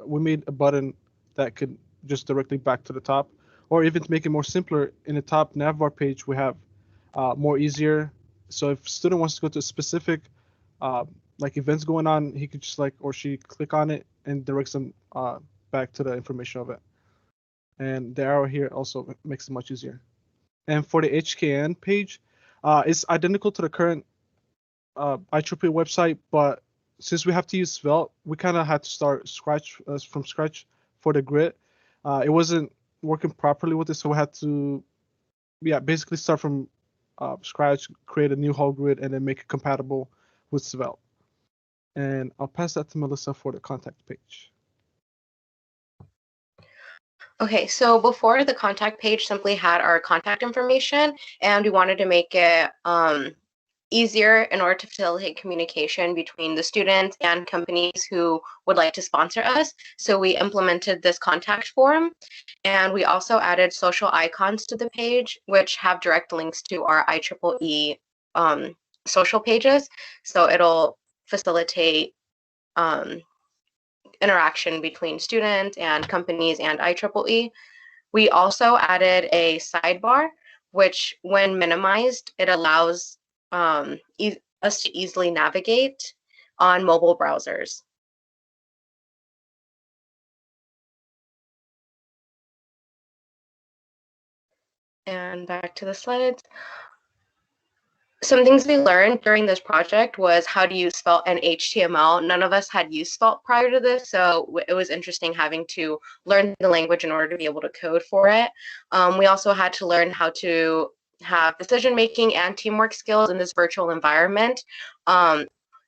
Speaker 15: we made a button that could just directly back to the top, or even to make it more simpler, in the top navbar page we have more easier. So if student wants to go to a specific like events going on, he could just like or she click on it and directs them back to the information of it. And the arrow here also makes it much easier. And for the HKN page, it's identical to the current IEEE website, but since we have to use Svelte, we kind of had to start from scratch for the grid. It wasn't working properly with it, so we had to, basically start from scratch, create a new whole grid, and then make it compatible with Svelte. And I'll pass that to Melissa for the contact page.
Speaker 17: Okay, so before the contact page simply had our contact information, and we wanted to make it easier in order to facilitate communication between the students and companies who would like to sponsor us. So we implemented this contact form, and we also added social icons to the page, which have direct links to our IEEE social pages. So it'll facilitate interaction between students and companies and IEEE. We also added a sidebar, which when minimized, it allows us to easily navigate on mobile browsers. And back to the slides. Some things we learned during this project was how to use Svelte and HTML. None of us had used Svelte prior to this, so it was interesting having to learn the language in order to be able to code for it. We also had to learn how to have decision-making and teamwork skills in this virtual environment.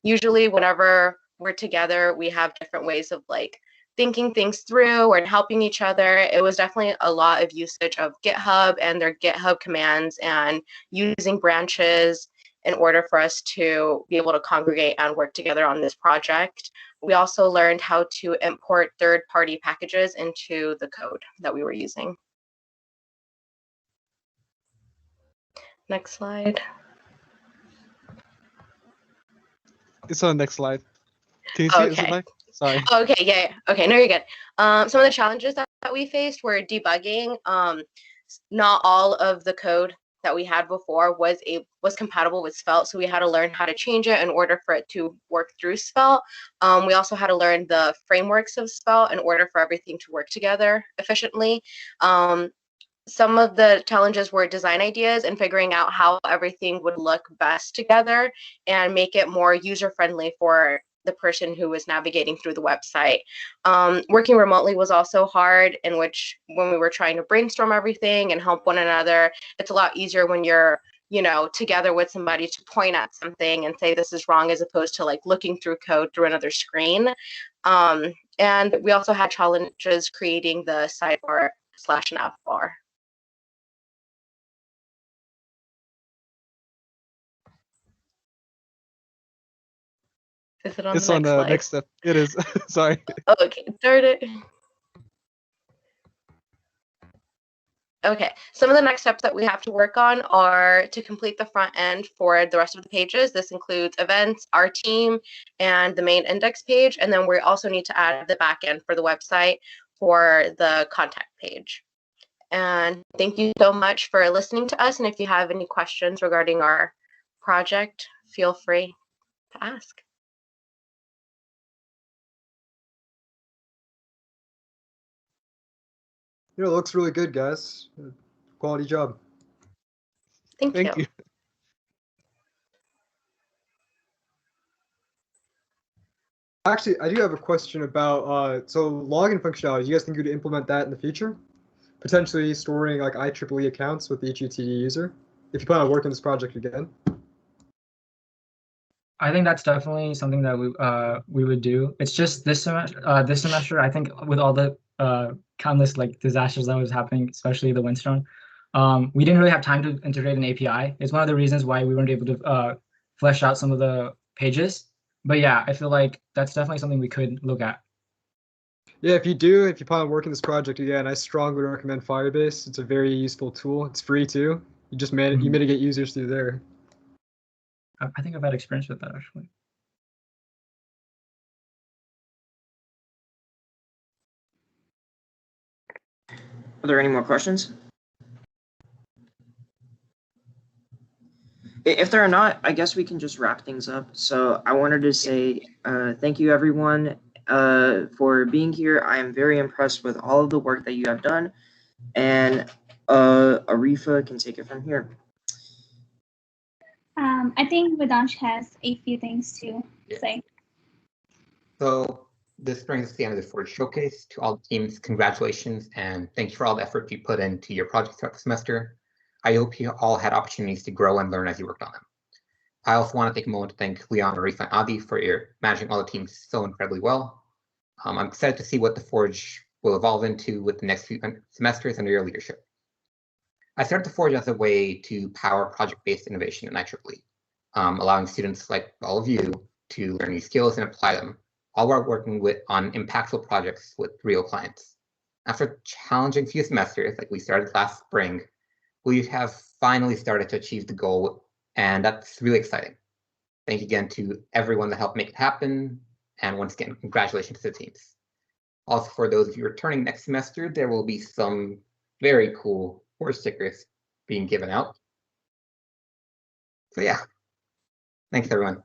Speaker 17: Usually whenever we're together, we have different ways of like thinking things through and helping each other. It was definitely a lot of usage of GitHub and their GitHub commands and using branches in order for us to be able to congregate and work together on this project. We also learned how to import third-party packages into the code that we were using. Next slide.
Speaker 15: It's on the next slide. Can you see it? Is it
Speaker 17: Okay.
Speaker 15: like? Sorry.
Speaker 17: Okay, yeah. Okay, no, you're good. Some of the challenges that we faced were debugging. Not all of the code that we had before was compatible with Svelte, so we had to learn how to change it in order for it to work through Svelte. We also had to learn the frameworks of Svelte in order for everything to work together efficiently. Some of the challenges were design ideas and figuring out how everything would look best together and make it more user-friendly for the person who was navigating through the website. Working remotely was also hard, in which when we were trying to brainstorm everything and help one another, it's a lot easier when you're together with somebody to point at something and say this is wrong, as opposed to like looking through code through another screen. And we also had challenges creating the sidebar/nav bar. Is it on
Speaker 15: It's
Speaker 17: the
Speaker 15: on
Speaker 17: next
Speaker 15: the
Speaker 17: slide?
Speaker 15: next step. It is. Sorry.
Speaker 17: Okay, start it. Okay, some of the next steps that we have to work on are to complete the front end for the rest of the pages. This includes events, our team, and the main index page. And then we also need to add the back end for the website for the contact page. And thank you so much for listening to us. And if you have any questions regarding our project, feel free to ask.
Speaker 5: It looks really good, guys. Quality job.
Speaker 17: Thank you.
Speaker 5: Actually, I do have a question about so login functionality. Do you guys think you'd implement that in the future? Potentially storing like IEEE accounts with each UTD user, if you plan on working this project again.
Speaker 16: I think that's definitely something that we would do. It's just this semester. This semester, I think, with all the countless like disasters that was happening, especially the windstorm, we didn't really have time to integrate an API. It's one of the reasons why we weren't able to flesh out some of the pages. But yeah, I feel like that's definitely something we could look at.
Speaker 5: Yeah, if you plan on working this project again, I strongly recommend Firebase. It's a very useful tool. It's free too. You just you mitigate users through there.
Speaker 16: I think I've had experience with that actually.
Speaker 1: Are there any more questions? If there are not, I guess we can just wrap things up. So I wanted to say thank you, everyone, for being here. I am very impressed with all of the work that you have done, and Arifa can take it from here.
Speaker 3: I think Vedansh has a few things to say.
Speaker 4: So this brings us to the end of the Forge Showcase. To all the teams, congratulations, and thank you for all the effort you put into your projects throughout the semester. I hope you all had opportunities to grow and learn as you worked on them. I also want to take a moment to thank Leon, Arifa, and Adi for managing all the teams so incredibly well. I'm excited to see what the Forge will evolve into with the next few semesters under your leadership. I started the Forge as a way to power project-based innovation in IEEE, allowing students like all of you to learn new skills and apply them, all while working on impactful projects with real clients. After a challenging few semesters, like we started last spring, we have finally started to achieve the goal, and that's really exciting. Thank you again to everyone that helped make it happen, and once again, congratulations to the teams. Also, for those of you returning next semester, there will be some very cool Forge stickers being given out. So yeah, thanks everyone.